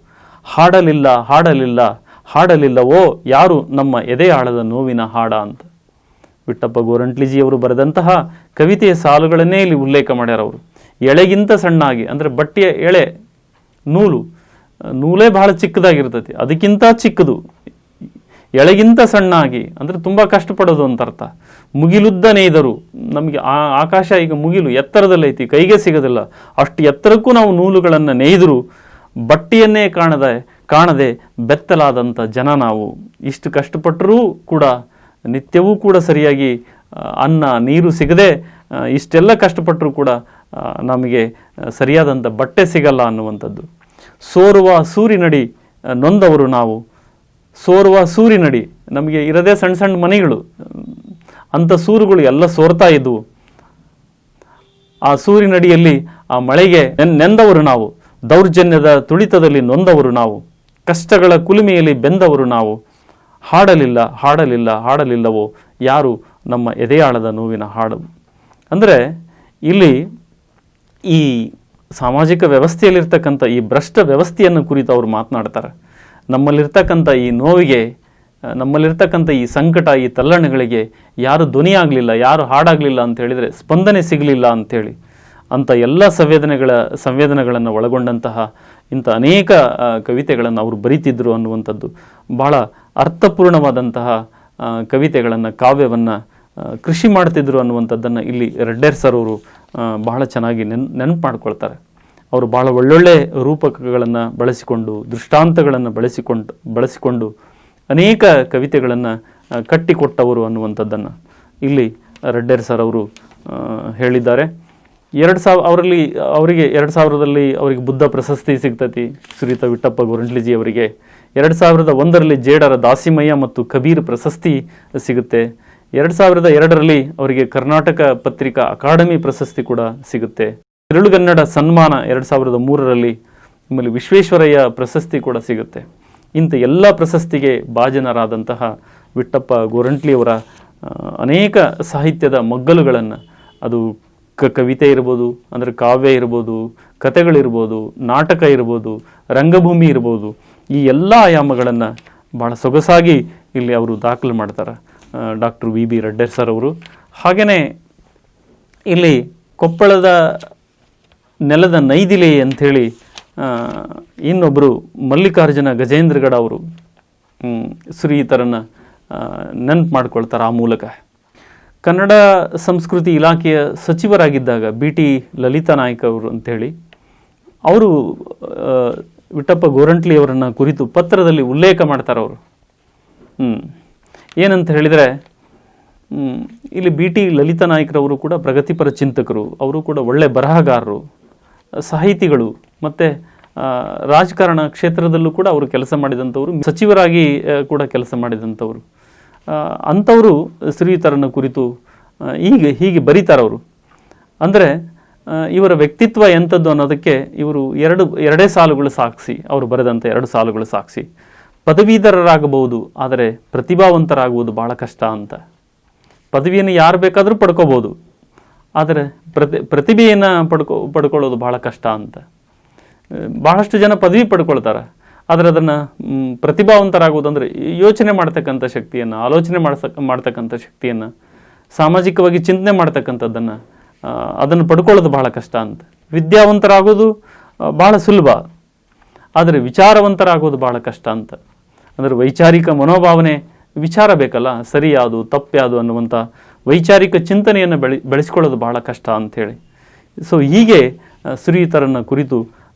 ಹಾಡಲಿಲ್ಲ ಹಾಡಲಿಲ್ಲ ಹಾಡಲಿಲ್ಲವೋ ಯಾರು ನಮ್ಮ ಎದೆಯಾಳದ ನೋವಿನ ಹಾಡ ಅಂತ ವಿಠ್ಠಪ್ಪ ಗೋರಂಟ್ಲಿಜಿಯವರು ಬರೆದಂತಹ ಕವಿತೆಯ ಸಾಲುಗಳನ್ನೇ ಇಲ್ಲಿ ಉಲ್ಲೇಖ ಮಾಡ್ಯಾರ. ಅವರು ಎಳೆಗಿಂತ ಸಣ್ಣಾಗಿ ಅಂದರೆ ಬಟ್ಟೆಯ ಎಳೆ ನೂಲೇ ಬಹಳ ಚಿಕ್ಕದಾಗಿರ್ತೈತಿ, ಅದಕ್ಕಿಂತ ಚಿಕ್ಕದು. ಎಳೆಗಿಂತ ಸಣ್ಣಾಗಿ ಅಂದರೆ ತುಂಬ ಕಷ್ಟಪಡೋದು ಅಂತ ಅರ್ಥ. ಮುಗಿಲುದ್ದ ನೇಯ್ದರು, ನಮಗೆ ಆಕಾಶ ಈಗ ಮುಗಿಲು ಎತ್ತರದಲ್ಲೈತಿ, ಕೈಗೆ ಸಿಗೋದಿಲ್ಲ, ಅಷ್ಟು ಎತ್ತರಕ್ಕೂ ನಾವು ನೂಲುಗಳನ್ನು ನೇಯ್ದರು, ಬಟ್ಟೆಯನ್ನೇ ಕಾಣದೆ ಬೆತ್ತಲಾದಂಥ ಜನ ನಾವು. ಇಷ್ಟು ಕಷ್ಟಪಟ್ಟರೂ ಕೂಡ ನಿತ್ಯವೂ ಕೂಡ ಸರಿಯಾಗಿ ಅನ್ನ ನೀರು ಸಿಗದೆ ಇಷ್ಟೆಲ್ಲ ಕಷ್ಟಪಟ್ಟರೂ ಕೂಡ ನಮಗೆ ಸರಿಯಾದಂಥ ಬಟ್ಟೆ ಸಿಗಲ್ಲ ಅನ್ನುವಂಥದ್ದು. ಸೋರುವ ಸೂರಿನಡಿ ನೊಂದವರು ನಾವು, ಸೋರುವ ಸೂರಿನಡಿ, ನಮಗೆ ಇರದೇ ಸಣ್ಣ ಸಣ್ಣ ಮನೆಗಳು, ಅಂಥ ಸೂರುಗಳು ಎಲ್ಲ ಸೋರ್ತಾ ಇದ್ವು. ಆ ಸೂರಿನಡಿಯಲ್ಲಿ ಆ ಮಳೆಗೆ ನೆಂದವರು ನಾವು, ದೌರ್ಜನ್ಯದ ತುಳಿತದಲ್ಲಿ ನೊಂದವರು ನಾವು, ಕಷ್ಟಗಳ ಕುಲುಮೆಯಲ್ಲಿ ಬೆಂದವರು ನಾವು, ಹಾಡಲಿಲ್ಲ ಹಾಡಲಿಲ್ಲ ಹಾಡಲಿಲ್ಲವೋ ಯಾರು ನಮ್ಮ ಎದೆಯಾಳದ ನೋವಿನ ಹಾಡು. ಅಂದರೆ ಇಲ್ಲಿ ಈ ಸಾಮಾಜಿಕ ವ್ಯವಸ್ಥೆಯಲ್ಲಿರ್ತಕ್ಕಂಥ ಈ ಭ್ರಷ್ಟ ವ್ಯವಸ್ಥೆಯನ್ನು ಕುರಿತು ಅವರು ಮಾತನಾಡ್ತಾರೆ. ನಮ್ಮಲ್ಲಿರ್ತಕ್ಕಂಥ ಈ ನೋವಿಗೆ, ನಮ್ಮಲ್ಲಿರ್ತಕ್ಕಂಥ ಈ ಸಂಕಟ, ಈ ತಲ್ಲಣಗಳಿಗೆ ಯಾರು ಧ್ವನಿಯಾಗಲಿಲ್ಲ, ಯಾರು ಹಾಡಾಗಲಿಲ್ಲ ಅಂತ ಹೇಳಿದರೆ, ಸ್ಪಂದನೆ ಸಿಗಲಿಲ್ಲ ಅಂಥೇಳಿ, ಅಂಥ ಎಲ್ಲ ಸಂವೇದನೆಗಳನ್ನು ಒಳಗೊಂಡಂತಹ ಇಂಥ ಅನೇಕ ಕವಿತೆಗಳನ್ನು ಅವರು ಬರೀತಿದ್ರು ಅನ್ನುವಂಥದ್ದು, ಬಹಳ ಅರ್ಥಪೂರ್ಣವಾದಂತಹ ಕವಿತೆಗಳನ್ನು, ಕಾವ್ಯವನ್ನು ಕೃಷಿ ಮಾಡ್ತಿದ್ರು ಅನ್ನುವಂಥದ್ದನ್ನು ಇಲ್ಲಿ ರಡ್ಡೇರ್ ಸರ್ ಅವರು ಬಹಳ ಚೆನ್ನಾಗಿ ನೆನಪು ಮಾಡ್ಕೊಳ್ತಾರೆ. ಅವರು ಬಹಳ ಒಳ್ಳೊಳ್ಳೆ ರೂಪಕಗಳನ್ನು ಬಳಸಿಕೊಂಡು, ದೃಷ್ಟಾಂತಗಳನ್ನು ಬಳಸಿಕೊಂಡು ಅನೇಕ ಕವಿತೆಗಳನ್ನು ಕಟ್ಟಿಕೊಟ್ಟವರು ಅನ್ನುವಂಥದ್ದನ್ನು ಇಲ್ಲಿ ರಡ್ಡೇರ್ ಸರ್ ಅವರು ಹೇಳಿದ್ದಾರೆ. ಅವರಿಗೆ 2000ರಲ್ಲಿ ಅವರಿಗೆ ಬುದ್ಧ ಪ್ರಶಸ್ತಿ ಸಿಗ್ತತಿ, ಶ್ರೀಯುತ ವಿಠ್ಠಪ್ಪ ಗೋರಂಟ್ಲಿಜಿ ಅವರಿಗೆ. 2001ರಲ್ಲಿ ಜೇಡರ ದಾಸಿಮಯ್ಯ ಮತ್ತು ಕಬೀರ್ ಪ್ರಶಸ್ತಿ ಸಿಗುತ್ತೆ. 2002ರಲ್ಲಿ ಅವರಿಗೆ ಕರ್ನಾಟಕ ಪತ್ರಿಕಾ ಅಕಾಡೆಮಿ ಪ್ರಶಸ್ತಿ ಕೂಡ ಸಿಗುತ್ತೆ. ತಿರುಳುಗನ್ನಡ ಸನ್ಮಾನ 2003ರಲ್ಲಿ, ನಿಮ್ಮಲ್ಲಿ ವಿಶ್ವೇಶ್ವರಯ್ಯ ಪ್ರಶಸ್ತಿ ಕೂಡ ಸಿಗುತ್ತೆ. ಇಂಥ ಎಲ್ಲ ಪ್ರಶಸ್ತಿಗೆ ಭಾಜನರಾದಂತಹ ವಿಠ್ಠಪ್ಪ ಗೋರಂಟ್ಲಿಯವರ ಅನೇಕ ಸಾಹಿತ್ಯದ ಮಗ್ಗಲುಗಳನ್ನು, ಅದು ಕವಿತೆ ಇರ್ಬೋದು, ಅಂದರೆ ಕಾವ್ಯ ಇರ್ಬೋದು, ಕಥೆಗಳಿರ್ಬೋದು, ನಾಟಕ ಇರ್ಬೋದು, ರಂಗಭೂಮಿ ಇರ್ಬೋದು, ಈ ಎಲ್ಲ ಆಯಾಮಗಳನ್ನು ಭಾಳ ಸೊಗಸಾಗಿ ಇಲ್ಲಿ ಅವರು ದಾಖಲು ಮಾಡ್ತಾರೆ ಡಾಕ್ಟರ್ ವಿ ಬಿ ರಡ್ಡೇರ್ ಸರ್ ಅವರು. ಹಾಗೆಯೇ ಇಲ್ಲಿ ಕೊಪ್ಪಳದ ನೆಲದ ನೈದಿಲೆ ಅಂಥೇಳಿ ಇನ್ನೊಬ್ಬರು ಮಲ್ಲಿಕಾರ್ಜುನ ಗಜೇಂದ್ರಗಡ ಅವರು ಶ್ರೀಯುತರನ್ನು ನೆನಪು ಮಾಡ್ಕೊಳ್ತಾರೆ. ಆ ಮೂಲಕ ಕನ್ನಡ ಸಂಸ್ಕೃತಿ ಇಲಾಖೆಯ ಸಚಿವರಾಗಿದ್ದಾಗ ಬಿ ಟಿ ಲಲಿತಾ ನಾಯ್ಕ ಅವರು ಅಂಥೇಳಿ ಅವರು ವಿಠ್ಠಪ್ಪ ಗೋರಂಟ್ಲಿಯವರನ್ನು ಕುರಿತು ಪತ್ರದಲ್ಲಿ ಉಲ್ಲೇಖ ಮಾಡ್ತಾರೆ ಅವರು. ಏನಂತ ಹೇಳಿದರೆ, ಇಲ್ಲಿ ಬಿ ಟಿ ಲಲಿತಾ ನಾಯ್ಕರವರು ಕೂಡ ಪ್ರಗತಿಪರ ಚಿಂತಕರು, ಅವರು ಕೂಡ ಒಳ್ಳೆ ಬರಹಗಾರರು, ಸಾಹಿತಿಗಳು, ಮತ್ತು ರಾಜಕಾರಣ ಕ್ಷೇತ್ರದಲ್ಲೂ ಕೂಡ ಅವರು ಕೆಲಸ ಮಾಡಿದಂಥವರು, ಸಚಿವರಾಗಿ ಕೂಡ ಕೆಲಸ ಮಾಡಿದಂಥವರು. ಅಂಥವರು ಶ್ರೀಯುತರನ್ನು ಕುರಿತು ಹೀಗೆ ಬರೀತಾರವರು. ಅಂದರೆ ಇವರ ವ್ಯಕ್ತಿತ್ವ ಎಂಥದ್ದು ಅನ್ನೋದಕ್ಕೆ ಇವರು ಎರಡೇ ಸಾಲುಗಳು ಸಾಕ್ಷಿ, ಅವರು ಬರೆದಂಥ 2 ಸಾಲುಗಳು ಸಾಕ್ಷಿ. ಪದವೀಧರರಾಗಬಹುದು, ಆದರೆ ಪ್ರತಿಭಾವಂತರಾಗುವುದು ಭಾಳ ಕಷ್ಟ ಅಂತ. ಪದವಿಯನ್ನು ಯಾರು ಬೇಕಾದರೂ ಪಡ್ಕೋಬೋದು, ಆದರೆ ಪ್ರತಿಭೆಯನ್ನು ಪಡ್ಕೊಳ್ಳೋದು ಭಾಳ ಕಷ್ಟ ಅಂತ. ಭಾಳಷ್ಟು ಜನ ಪದವಿ ಪಡ್ಕೊಳ್ತಾರೆ, ಆದರೆ ಅದನ್ನು ಪ್ರತಿಭಾವಂತರಾಗುವುದು ಅಂದರೆ ಯೋಚನೆ ಮಾಡ್ತಕ್ಕಂಥ ಶಕ್ತಿಯನ್ನು, ಆಲೋಚನೆ ಮಾಡ್ತಕ್ಕಂಥ ಶಕ್ತಿಯನ್ನು, ಸಾಮಾಜಿಕವಾಗಿ ಚಿಂತನೆ ಮಾಡ್ತಕ್ಕಂಥದ್ದನ್ನು ಅದನ್ನು ಪಡ್ಕೊಳ್ಳೋದು ಭಾಳ ಕಷ್ಟ ಅಂತ. ವಿದ್ಯಾವಂತರಾಗೋದು ಭಾಳ ಸುಲಭ, ಆದರೆ ವಿಚಾರವಂತರಾಗೋದು ಭಾಳ ಕಷ್ಟ ಅಂತ. ಅಂದರೆ ವೈಚಾರಿಕ ಮನೋಭಾವನೆ, ವಿಚಾರ ಬೇಕಲ್ಲ, ಸರಿ ಯಾವುದು ತಪ್ಪು ಯಾವುದು ಅನ್ನುವಂಥ ವೈಚಾರಿಕ ಚಿಂತನೆಯನ್ನು ಬೆಳೆಸ್ಕೊಳ್ಳೋದು ಭಾಳ ಕಷ್ಟ ಅಂಥೇಳಿ. ಸೊ ಹೀಗೆ ಶ್ರೀಯುತರನ್ನು ಕುರಿತು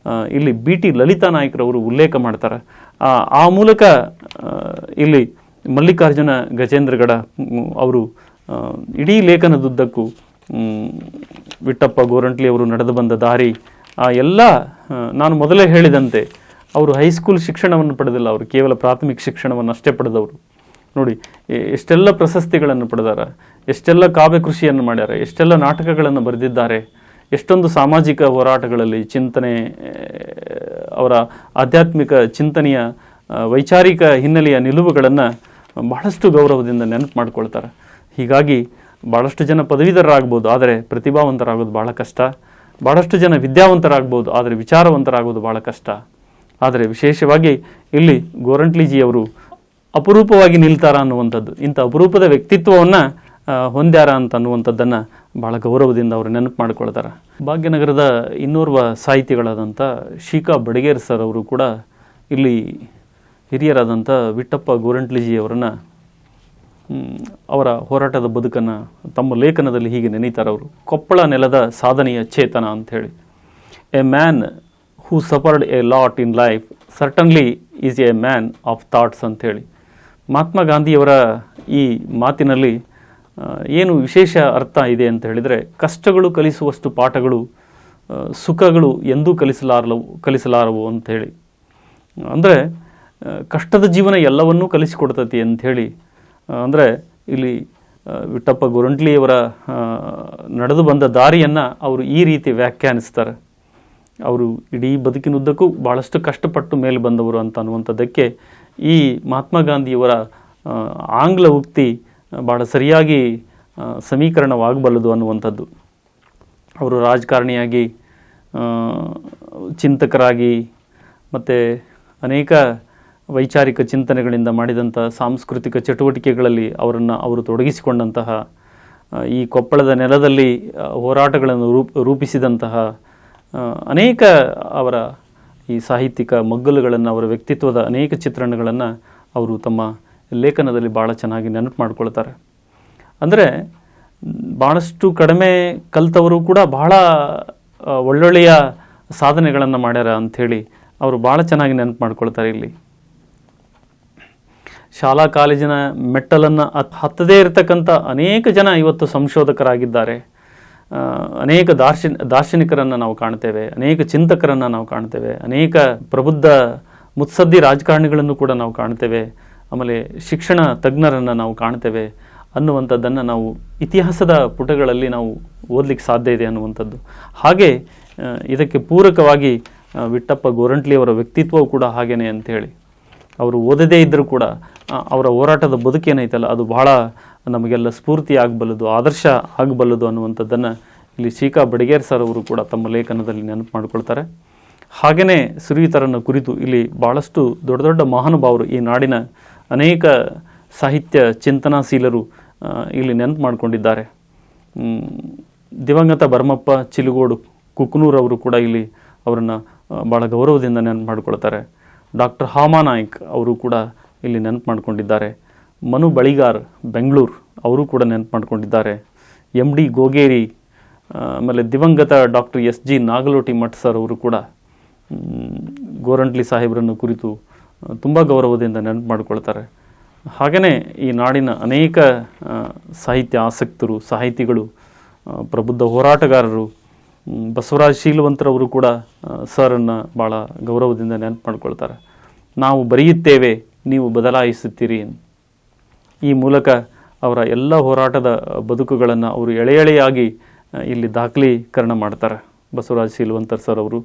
ಇಲ್ಲಿ ಬಿ ಟಿ ಲಲಿತಾ ನಾಯ್ಕರವರು ಉಲ್ಲೇಖ ಮಾಡ್ತಾರೆ. ಆ ಮೂಲಕ ಇಲ್ಲಿ ಮಲ್ಲಿಕಾರ್ಜುನ ಗಜೇಂದ್ರಗಡ ಅವರು ಇಡೀ ಲೇಖನದುದ್ದಕ್ಕೂ ವಿಠ್ಠಪ್ಪ ಗೋರಂಟ್ಲಿ ಅವರು ನಡೆದು ಬಂದ ದಾರಿ, ಆ ಎಲ್ಲ ನಾನು ಮೊದಲೇ ಹೇಳಿದಂತೆ ಅವರು ಹೈಸ್ಕೂಲ್ ಶಿಕ್ಷಣವನ್ನು ಪಡೆದಿಲ್ಲ, ಅವರು ಕೇವಲ ಪ್ರಾಥಮಿಕ ಶಿಕ್ಷಣವನ್ನು ಅಷ್ಟೇ ಪಡೆದವರು. ನೋಡಿ ಎಷ್ಟೆಲ್ಲ ಪ್ರಶಸ್ತಿಗಳನ್ನು ಪಡೆದಾರ, ಎಷ್ಟೆಲ್ಲ ಕಾವ್ಯ ಕೃಷಿಯನ್ನು ಮಾಡ್ಯಾರ, ಎಷ್ಟೆಲ್ಲ ನಾಟಕಗಳನ್ನು ಬರೆದಿದ್ದಾರೆ, ಎಷ್ಟೊಂದು ಸಾಮಾಜಿಕ ಹೋರಾಟಗಳಲ್ಲಿ ಚಿಂತನೆ, ಅವರ ಆಧ್ಯಾತ್ಮಿಕ ಚಿಂತನೆಯ ವೈಚಾರಿಕ ಹಿನ್ನೆಲೆಯ ನಿಲುವುಗಳನ್ನು ಬಹಳಷ್ಟು ಗೌರವದಿಂದ ನೆನಪು ಮಾಡ್ಕೊಳ್ತಾರೆ. ಹೀಗಾಗಿ ಭಾಳಷ್ಟು ಜನ ಪದವೀಧರರಾಗ್ಬೋದು, ಆದರೆ ಪ್ರತಿಭಾವಂತರಾಗೋದು ಭಾಳ ಕಷ್ಟ. ಭಾಳಷ್ಟು ಜನ ವಿದ್ಯಾವಂತರಾಗ್ಬೋದು, ಆದರೆ ವಿಚಾರವಂತರಾಗೋದು ಭಾಳ ಕಷ್ಟ. ಆದರೆ ವಿಶೇಷವಾಗಿ ಇಲ್ಲಿ ಗೋರಂಟ್ಲಿಜಿಯವರು ಅಪರೂಪವಾಗಿ ನಿಲ್ತಾರ ಅನ್ನುವಂಥದ್ದು, ಇಂಥ ಅಪರೂಪದ ವ್ಯಕ್ತಿತ್ವವನ್ನು ಹೊಂದ್ಯಾರ ಅಂತ ಅನ್ನುವಂಥದ್ದನ್ನು ಭಾಳ ಗೌರವದಿಂದ ಅವರು ನೆನಪು ಮಾಡ್ಕೊಳ್ತಾರೆ. ಭಾಗ್ಯನಗರದ ಇನ್ನೋರ್ವ ಸಾಹಿತಿಗಳಾದಂಥ ಶೀಕಾ ಬಡಗೇರ್ ಸರ್ ಅವರು ಕೂಡ ಇಲ್ಲಿ ಹಿರಿಯರಾದಂಥ ವಿಠ್ಠಪ್ಪ ಗೋರಂಟ್ಲಿಜಿಯವರನ್ನು ಅವರ ಹೋರಾಟದ ಬದುಕನ್ನು ತಮ್ಮ ಲೇಖನದಲ್ಲಿ ಹೀಗೆ ನೆನೀತಾರೆ ಅವರು. ಕೊಪ್ಪಳ ನೆಲದ ಸಾಧನೆಯ ಚೇತನ ಅಂಥೇಳಿ. A man who suffered A lot in life certainly is A man of thoughts ಅಂಥೇಳಿ. ಮಹಾತ್ಮ ಗಾಂಧಿಯವರ ಈ ಮಾತಿನಲ್ಲಿ ಏನು ವಿಶೇಷ ಅರ್ಥ ಇದೆ ಅಂತ ಹೇಳಿದರೆ, ಕಷ್ಟಗಳು ಕಲಿಸುವಷ್ಟು ಪಾಠಗಳು ಸುಖಗಳು ಎಂದೂ ಕಲಿಸಲಾರವು ಅಂಥೇಳಿ. ಅಂದರೆ ಕಷ್ಟದ ಜೀವನ ಎಲ್ಲವನ್ನೂ ಕಲಿಸಿಕೊಡ್ತತಿ ಅಂಥೇಳಿ. ಅಂದರೆ ಇಲ್ಲಿ ವಿಠ್ಠಪ್ಪ ಗೋರಂಟ್ಲಿಯವರ ನಡೆದು ಬಂದ ದಾರಿಯನ್ನು ಅವರು ಈ ರೀತಿ ವ್ಯಾಖ್ಯಾನಿಸ್ತಾರೆ. ಅವರು ಇಡೀ ಬದುಕಿನುದ್ದಕ್ಕೂ ಭಾಳಷ್ಟು ಕಷ್ಟಪಟ್ಟು ಮೇಲೆ ಬಂದವರು ಅಂತ ಅನ್ನುವಂಥದ್ದಕ್ಕೆ ಈ ಮಹಾತ್ಮ ಗಾಂಧಿಯವರ ಆಂಗ್ಲ ಉಕ್ತಿ ಭಾಳ ಸರಿಯಾಗಿ ಸಮೀಕರಣವಾಗಬಲ್ಲದು ಅನ್ನುವಂಥದ್ದು. ಅವರು ರಾಜಕಾರಣಿಯಾಗಿ, ಚಿಂತಕರಾಗಿ, ಮತ್ತು ಅನೇಕ ವೈಚಾರಿಕ ಚಿಂತನೆಗಳಿಂದ ಮಾಡಿದಂಥ ಸಾಂಸ್ಕೃತಿಕ ಚಟುವಟಿಕೆಗಳಲ್ಲಿ ಅವರು ತೊಡಗಿಸಿಕೊಂಡಂತಹ, ಈ ಕೊಪ್ಪಳದ ನೆಲದಲ್ಲಿ ಹೋರಾಟಗಳನ್ನು ರೂಪಿಸಿದಂತಹ ಅನೇಕ ಅವರ ಈ ಸಾಹಿತ್ಯಿಕ ಮಗ್ಗಲುಗಳನ್ನು, ಅವರ ವ್ಯಕ್ತಿತ್ವದ ಅನೇಕ ಚಿತ್ರಣಗಳನ್ನು ಅವರು ತಮ್ಮ ಲೇಖನದಲ್ಲಿ ಭಾಳ ಚೆನ್ನಾಗಿ ನೆನಪು ಮಾಡ್ಕೊಳ್ತಾರೆ. ಅಂದರೆ ಭಾಳಷ್ಟು ಕಡಿಮೆ ಕಲಿತವರು ಕೂಡ ಬಹಳ ಒಳ್ಳೊಳ್ಳೆಯ ಸಾಧನೆಗಳನ್ನು ಮಾಡ್ಯಾರ ಅಂಥೇಳಿ ಅವರು ಭಾಳ ಚೆನ್ನಾಗಿ ನೆನಪು ಮಾಡ್ಕೊಳ್ತಾರೆ. ಇಲ್ಲಿ ಶಾಲಾ ಕಾಲೇಜಿನ ಮೆಟ್ಟಲನ್ನು ಹತ್ತದೇ ಇರತಕ್ಕಂಥ ಅನೇಕ ಜನ ಇವತ್ತು ಸಂಶೋಧಕರಾಗಿದ್ದಾರೆ. ಅನೇಕ ದಾರ್ಶನಿಕರನ್ನು ನಾವು ಕಾಣ್ತೇವೆ, ಅನೇಕ ಚಿಂತಕರನ್ನು ನಾವು ಕಾಣ್ತೇವೆ, ಅನೇಕ ಪ್ರಬುದ್ಧ ಮುತ್ಸದ್ದಿ ರಾಜಕಾರಣಿಗಳನ್ನು ಕೂಡ ನಾವು ಕಾಣ್ತೇವೆ, ಆಮೇಲೆ ಶಿಕ್ಷಣ ತಜ್ಞರನ್ನು ನಾವು ಕಾಣ್ತೇವೆ ಅನ್ನುವಂಥದ್ದನ್ನು ನಾವು ಇತಿಹಾಸದ ಪುಟಗಳಲ್ಲಿ ನಾವು ಓದಲಿಕ್ಕೆ ಸಾಧ್ಯ ಇದೆ ಅನ್ನುವಂಥದ್ದು. ಹಾಗೆ ಇದಕ್ಕೆ ಪೂರಕವಾಗಿ ವಿಠ್ಠಪ್ಪ ಗೋರಂಟ್ಲಿಯವರ ವ್ಯಕ್ತಿತ್ವವು ಕೂಡ ಹಾಗೇನೆ ಅಂಥೇಳಿ. ಅವರು ಓದದೇ ಇದ್ದರೂ ಕೂಡ ಅವರ ಹೋರಾಟದ ಬದುಕೇನೈತಲ್ಲ ಅದು ಬಹಳ ನಮಗೆಲ್ಲ ಸ್ಫೂರ್ತಿ ಆಗಬಲ್ಲದು, ಆದರ್ಶ ಆಗಬಲ್ಲದು ಅನ್ನುವಂಥದ್ದನ್ನು ಇಲ್ಲಿ ಶ್ರೀಕಾ ಬಡಿಗೇರ್ ಸರ್ ಅವರು ಕೂಡ ತಮ್ಮ ಲೇಖನದಲ್ಲಿ ನೆನಪು ಮಾಡಿಕೊಳ್ತಾರೆ. ಹಾಗೆಯೇ ಸುರೀತರನ್ನು ಕುರಿತು ಇಲ್ಲಿ ಭಾಳಷ್ಟು ದೊಡ್ಡ ದೊಡ್ಡ ಮಹಾನುಭಾವರು, ಈ ನಾಡಿನ ಅನೇಕ ಸಾಹಿತ್ಯ ಚಿಂತನಾಶೀಲರು ಇಲ್ಲಿ ನೆನಪು ಮಾಡಿಕೊಂಡಿದ್ದಾರೆ. ದಿವಂಗತ ಭರಮಪ್ಪ ಚಿಲುಗೋಡು ಕುಕ್ನೂರವರು ಕೂಡ ಇಲ್ಲಿ ಅವರನ್ನು ಭಾಳ ಗೌರವದಿಂದ ನೆನಪು ಮಾಡಿಕೊಳ್ತಾರೆ. ಡಾಕ್ಟರ್ ಹಾಮಾನಾಯ್ಕ್ ಅವರು ಕೂಡ ಇಲ್ಲಿ ನೆನಪು ಮಾಡಿಕೊಂಡಿದ್ದಾರೆ. ಮನು ಬಳಿಗಾರ್ ಬೆಂಗಳೂರು ಅವರು ಕೂಡ ನೆನಪು ಮಾಡಿಕೊಂಡಿದ್ದಾರೆ. MD ಗೋಗೇರಿ, ಆಮೇಲೆ ದಿವಂಗತ doctor SG Nagaloti Math sir ಅವರು ಕೂಡ ಗೋರಂಟ್ಲಿ ಸಾಹೇಬರನ್ನು ಕುರಿತು ತುಂಬ ಗೌರವದಿಂದ ನೆನಪು ಮಾಡಿಕೊಳ್ತಾರೆ. ಹಾಗೆಯೇ ಈ ನಾಡಿನ ಅನೇಕ ಸಾಹಿತ್ಯ ಆಸಕ್ತರು, ಸಾಹಿತಿಗಳು, ಪ್ರಬುದ್ಧ ಹೋರಾಟಗಾರರು, ಬಸವರಾಜ್ ಶೀಲವಂತರವರು ಕೂಡ ಸರನ್ನು ಭಾಳ ಗೌರವದಿಂದ ನೆನಪು ಮಾಡಿಕೊಳ್ತಾರೆ. ನಾವು ಬರೆಯುತ್ತೇವೆ, ನೀವು ಬದಲಾಯಿಸುತ್ತೀರಿ. ಈ ಮೂಲಕ ಅವರ ಎಲ್ಲ ಹೋರಾಟದ ಬದುಕುಗಳನ್ನು ಅವರು ಎಳೆಯಾಗಿ ಇಲ್ಲಿ ದಾಖಲೀಕರಣ ಮಾಡ್ತಾರೆ ಬಸವರಾಜ್ ಶೀಲವಂತರ್ ಸರ್ ಅವರು.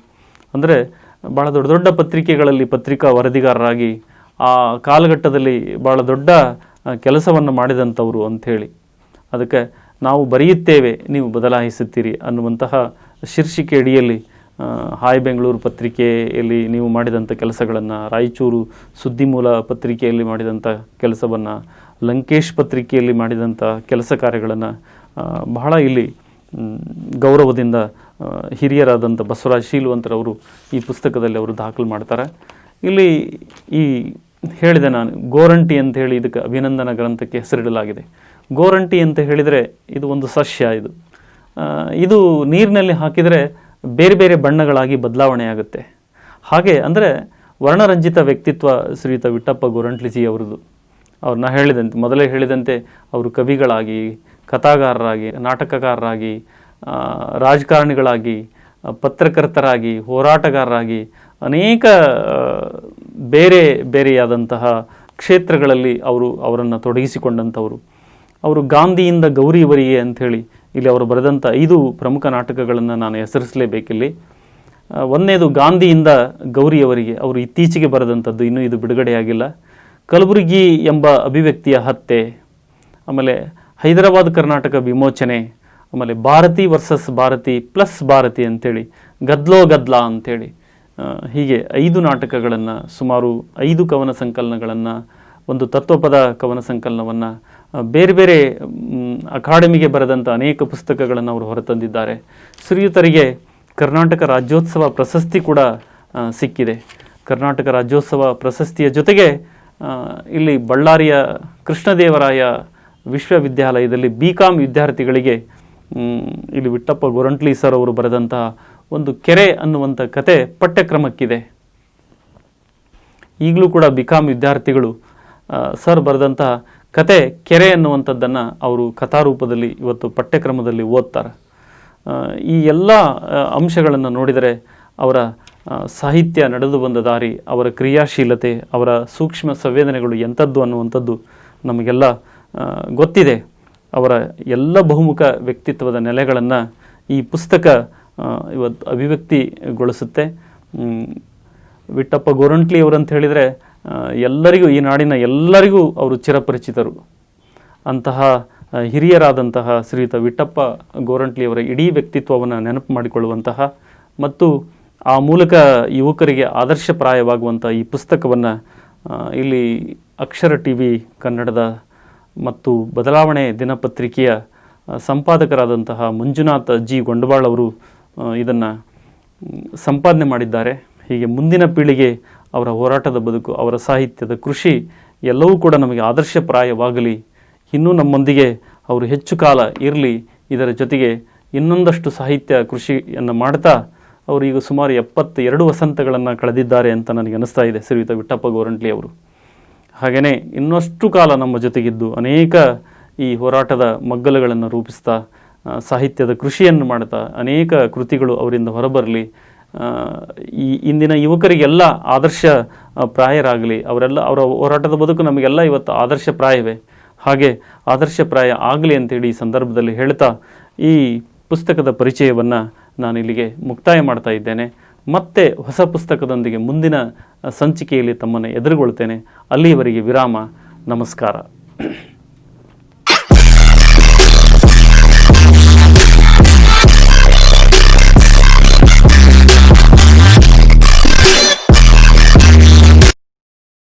ಅಂದರೆ ಭಾಳ ದೊಡ್ಡ ದೊಡ್ಡ ಪತ್ರಿಕೆಗಳಲ್ಲಿ ಪತ್ರಿಕಾ ವರದಿಗಾರರಾಗಿ ಆ ಕಾಲಘಟ್ಟದಲ್ಲಿ ಭಾಳ ದೊಡ್ಡ ಕೆಲಸವನ್ನು ಮಾಡಿದಂಥವರು ಅಂಥೇಳಿ. ಅದಕ್ಕೆ ನಾವು ಬರೆಯುತ್ತೇವೆ, ನೀವು ಬದಲಾಯಿಸುತ್ತೀರಿ ಅನ್ನುವಂತಹ ಶೀರ್ಷಿಕೆ ಅಡಿಯಲ್ಲಿ ಹಾಯ್ ಬೆಂಗಳೂರು ಪತ್ರಿಕೆಯಲ್ಲಿ ನೀವು ಮಾಡಿದಂಥ ಕೆಲಸಗಳನ್ನು, ರಾಯಚೂರು ಸುದ್ದಿಮೂಲ ಪತ್ರಿಕೆಯಲ್ಲಿ ಮಾಡಿದಂಥ ಕೆಲಸವನ್ನು, ಲಂಕೇಶ್ ಪತ್ರಿಕೆಯಲ್ಲಿ ಮಾಡಿದಂಥ ಕೆಲಸ ಕಾರ್ಯಗಳನ್ನು ಬಹಳ ಇಲ್ಲಿ ಗೌರವದಿಂದ ಹಿರಿಯರಾದಂಥ ಬಸವರಾಜ್ ಶೀಲವಂತರವರು ಈ ಪುಸ್ತಕದಲ್ಲಿ ಅವರು ದಾಖಲು ಮಾಡ್ತಾರೆ. ಇಲ್ಲಿ ಈ ಹೇಳಿದೆ ನಾನು, ಗೋರಂಟಿ ಅಂತ ಹೇಳಿ ಇದಕ್ಕೆ ಅಭಿನಂದನಾ ಗ್ರಂಥಕ್ಕೆ ಹೆಸರಿಡಲಾಗಿದೆ. ಗೋರಂಟಿ ಅಂತ ಹೇಳಿದರೆ ಇದು ಒಂದು ಸಸ್ಯ. ಇದು ನೀರಿನಲ್ಲಿ ಹಾಕಿದರೆ ಬೇರೆ ಬೇರೆ ಬಣ್ಣಗಳಾಗಿ ಬದಲಾವಣೆ ಆಗುತ್ತೆ. ಹಾಗೆ ಅಂದರೆ ವರ್ಣರಂಜಿತ ವ್ಯಕ್ತಿತ್ವ ಶ್ರೀಯುತ ವಿಠಪ್ಪ ಗೋರಂಟ್ಲಿಜಿ ಅವರದು. ಅವ್ರನ್ನ ಹೇಳಿದಂತೆ, ಮೊದಲೇ ಹೇಳಿದಂತೆ, ಅವರು ಕವಿಗಳಾಗಿ, ಕಥಾಗಾರರಾಗಿ, ನಾಟಕಕಾರರಾಗಿ, ರಾಜಕಾರಣಿಗಳಾಗಿ, ಪತ್ರಕರ್ತರಾಗಿ, ಹೋರಾಟಗಾರರಾಗಿ ಅನೇಕ ಬೇರೆ ಬೇರೆಯಾದಂತಹ ಕ್ಷೇತ್ರಗಳಲ್ಲಿ ಅವರನ್ನು ತೊಡಗಿಸಿಕೊಂಡಂಥವರು. ಅವರು ಗಾಂಧಿಯಿಂದ ಗೌರಿಯವರಿಗೆ ಅಂಥೇಳಿ ಇಲ್ಲಿ ಅವರು ಬರೆದಂಥ 5 ಪ್ರಮುಖ ನಾಟಕಗಳನ್ನು ನಾನು ಹೆಸರಿಸಲೇಬೇಕಿಲ್ಲಿ. ಒಂದನೇದು ಗಾಂಧಿಯಿಂದ ಗೌರಿಯವರಿಗೆ, ಅವರು ಇತ್ತೀಚೆಗೆ ಬರೆದಂಥದ್ದು, ಇನ್ನೂ ಇದು ಬಿಡುಗಡೆಯಾಗಿಲ್ಲ. ಕಲಬುರಗಿ ಎಂಬ ಅಭಿವ್ಯಕ್ತಿಯ ಹತ್ಯೆ, ಆಮೇಲೆ ಹೈದರಾಬಾದ್ ಕರ್ನಾಟಕ ವಿಮೋಚನೆ, ಆಮೇಲೆ ಭಾರತಿ ವರ್ಸಸ್ ಭಾರತಿ ಪ್ಲಸ್ ಭಾರತಿ ಅಂಥೇಳಿ, ಗದ್ಲೋ ಗದ್ಲಾ ಅಂಥೇಳಿ, ಹೀಗೆ 5 ನಾಟಕಗಳನ್ನು, ಸುಮಾರು 5 ಕವನ ಸಂಕಲನಗಳನ್ನು, ಒಂದು ತತ್ವಪದ ಕವನ ಸಂಕಲನವನ್ನು, ಬೇರೆ ಬೇರೆ ಅಕಾಡೆಮಿಗೆ ಬರೆದಂಥ ಅನೇಕ ಪುಸ್ತಕಗಳನ್ನು ಅವರು ಹೊರತಂದಿದ್ದಾರೆ. ಶ್ರೀಯುತರಿಗೆ ಕರ್ನಾಟಕ ರಾಜ್ಯೋತ್ಸವ ಪ್ರಶಸ್ತಿ ಕೂಡ ಸಿಕ್ಕಿದೆ. ಕರ್ನಾಟಕ ರಾಜ್ಯೋತ್ಸವ ಪ್ರಶಸ್ತಿಯ ಜೊತೆಗೆ ಇಲ್ಲಿ ಬಳ್ಳಾರಿಯ ಕೃಷ್ಣದೇವರಾಯ ವಿಶ್ವವಿದ್ಯಾಲಯದಲ್ಲಿ BCom ವಿದ್ಯಾರ್ಥಿಗಳಿಗೆ ಇಲ್ಲಿ ವಿಠಪ್ಪ ಗೋರಂಟ್ಲಿ ಸರ್ ಅವರು ಬರೆದಂತಹ ಒಂದು ಕೆರೆ ಅನ್ನುವಂಥ ಕತೆ ಪಠ್ಯಕ್ರಮಕ್ಕಿದೆ. ಈಗಲೂ ಕೂಡ BCom ವಿದ್ಯಾರ್ಥಿಗಳು ಸರ್ ಬರೆದಂತಹ ಕತೆ ಕೆರೆ ಅನ್ನುವಂಥದ್ದನ್ನು ಅವರು ಕಥಾರೂಪದಲ್ಲಿ ಇವತ್ತು ಪಠ್ಯಕ್ರಮದಲ್ಲಿ ಓದ್ತಾರೆ. ಈ ಎಲ್ಲ ಅಂಶಗಳನ್ನು ನೋಡಿದರೆ ಅವರ ಸಾಹಿತ್ಯ ನಡೆದು ಬಂದ ದಾರಿ, ಅವರ ಕ್ರಿಯಾಶೀಲತೆ, ಅವರ ಸೂಕ್ಷ್ಮ ಸಂವೇದನೆಗಳು ಎಂಥದ್ದು ಅನ್ನುವಂಥದ್ದು ನಮಗೆಲ್ಲ ಗೊತ್ತಿದೆ. ಅವರ ಎಲ್ಲ ಬಹುಮುಖ ವ್ಯಕ್ತಿತ್ವದ ನೆಲೆಗಳನ್ನು ಈ ಪುಸ್ತಕ ಇವತ್ತು ಅಭಿವ್ಯಕ್ತಿಗೊಳಿಸುತ್ತೆ. ವಿಠಪ್ಪ ಗೋರಂಟ್ಲಿ ಅವರಂತ ಹೇಳಿದರೆ ಎಲ್ಲರಿಗೂ, ಈ ನಾಡಿನ ಎಲ್ಲರಿಗೂ ಅವರು ಚಿರಪರಿಚಿತರು. ಅಂತಹ ಹಿರಿಯರಾದಂತಹ ಶ್ರೀಯುತ ವಿಠಪ್ಪ ಗೋರಂಟ್ಲಿಯವರ ಇಡೀ ವ್ಯಕ್ತಿತ್ವವನ್ನು ನೆನಪು ಮಾಡಿಕೊಳ್ಳುವಂತಹ ಮತ್ತು ಆ ಮೂಲಕ ಯುವಕರಿಗೆ ಆದರ್ಶಪ್ರಾಯವಾಗುವಂಥ ಈ ಪುಸ್ತಕವನ್ನು ಇಲ್ಲಿ ಅಕ್ಷರ TV ಕನ್ನಡದ ಮತ್ತು ಬದಲಾವಣೆ ದಿನಪತ್ರಿಕೆಯ ಸಂಪಾದಕರಾದಂತಹ ಮಂಜುನಾಥ್ G ಗೊಂಡಬಾಳ್ ಅವರು ಇದನ್ನು ಸಂಪಾದನೆ ಮಾಡಿದ್ದಾರೆ. ಹೀಗೆ ಮುಂದಿನ ಪೀಳಿಗೆ ಅವರ ಹೋರಾಟದ ಬದುಕು, ಅವರ ಸಾಹಿತ್ಯದ ಕೃಷಿ ಎಲ್ಲವೂ ಕೂಡ ನಮಗೆ ಆದರ್ಶಪ್ರಾಯವಾಗಲಿ, ಇನ್ನೂ ನಮ್ಮೊಂದಿಗೆ ಅವರು ಹೆಚ್ಚು ಕಾಲ ಇರಲಿ. ಇದರ ಜೊತೆಗೆ ಇನ್ನೊಂದಷ್ಟು ಸಾಹಿತ್ಯ ಕೃಷಿಯನ್ನು ಮಾಡ್ತಾ ಅವರು ಈಗ ಸುಮಾರು 72 ವಸಂತಗಳನ್ನು ಕಳೆದಿದ್ದಾರೆ ಅಂತ ನನಗೆ ಅನಿಸ್ತಾ ಇದೆ ಶ್ರೀಯುತ ವಿಠಪ್ಪ ಗೋರಂಟ್ಲಿ ಅವರು. ಹಾಗೆಯೇ ಇನ್ನಷ್ಟು ಕಾಲ ನಮ್ಮ ಜೊತೆಗಿದ್ದು ಅನೇಕ ಈ ಹೋರಾಟದ ಮಗ್ಗಲುಗಳನ್ನು ರೂಪಿಸ್ತಾ ಸಾಹಿತ್ಯದ ಕೃಷಿಯನ್ನು ಮಾಡ್ತಾ ಅನೇಕ ಕೃತಿಗಳು ಅವರಿಂದ ಹೊರಬರಲಿ. ಈ ಇಂದಿನ ಯುವಕರಿಗೆಲ್ಲ ಆದರ್ಶ ಪ್ರಾಯರಾಗಲಿ. ಅವರ ಹೋರಾಟದ ಬದುಕು ನಮಗೆಲ್ಲ ಇವತ್ತು ಆದರ್ಶಪ್ರಾಯವೇ. ಹಾಗೆ ಆದರ್ಶಪ್ರಾಯ ಆಗಲಿ ಅಂತೇಳಿ ಈ ಸಂದರ್ಭದಲ್ಲಿ ಹೇಳ್ತಾ ಈ ಪುಸ್ತಕದ ಪರಿಚಯವನ್ನು ನಾನು ಇಲ್ಲಿಗೆ ಮುಕ್ತಾಯ ಮಾಡ್ತಾ ಇದ್ದೇನೆ. ಮತ್ತೆ ಹೊಸ ಪುಸ್ತಕದೊಂದಿಗೆ ಮುಂದಿನ ಸಂಚಿಕೆಯಲ್ಲಿ ತಮ್ಮನ್ನು ಎದುರುಗೊಳ್ತೇನೆ. ಅಲ್ಲಿಯವರೆಗೆ ವಿರಾಮ. ನಮಸ್ಕಾರ.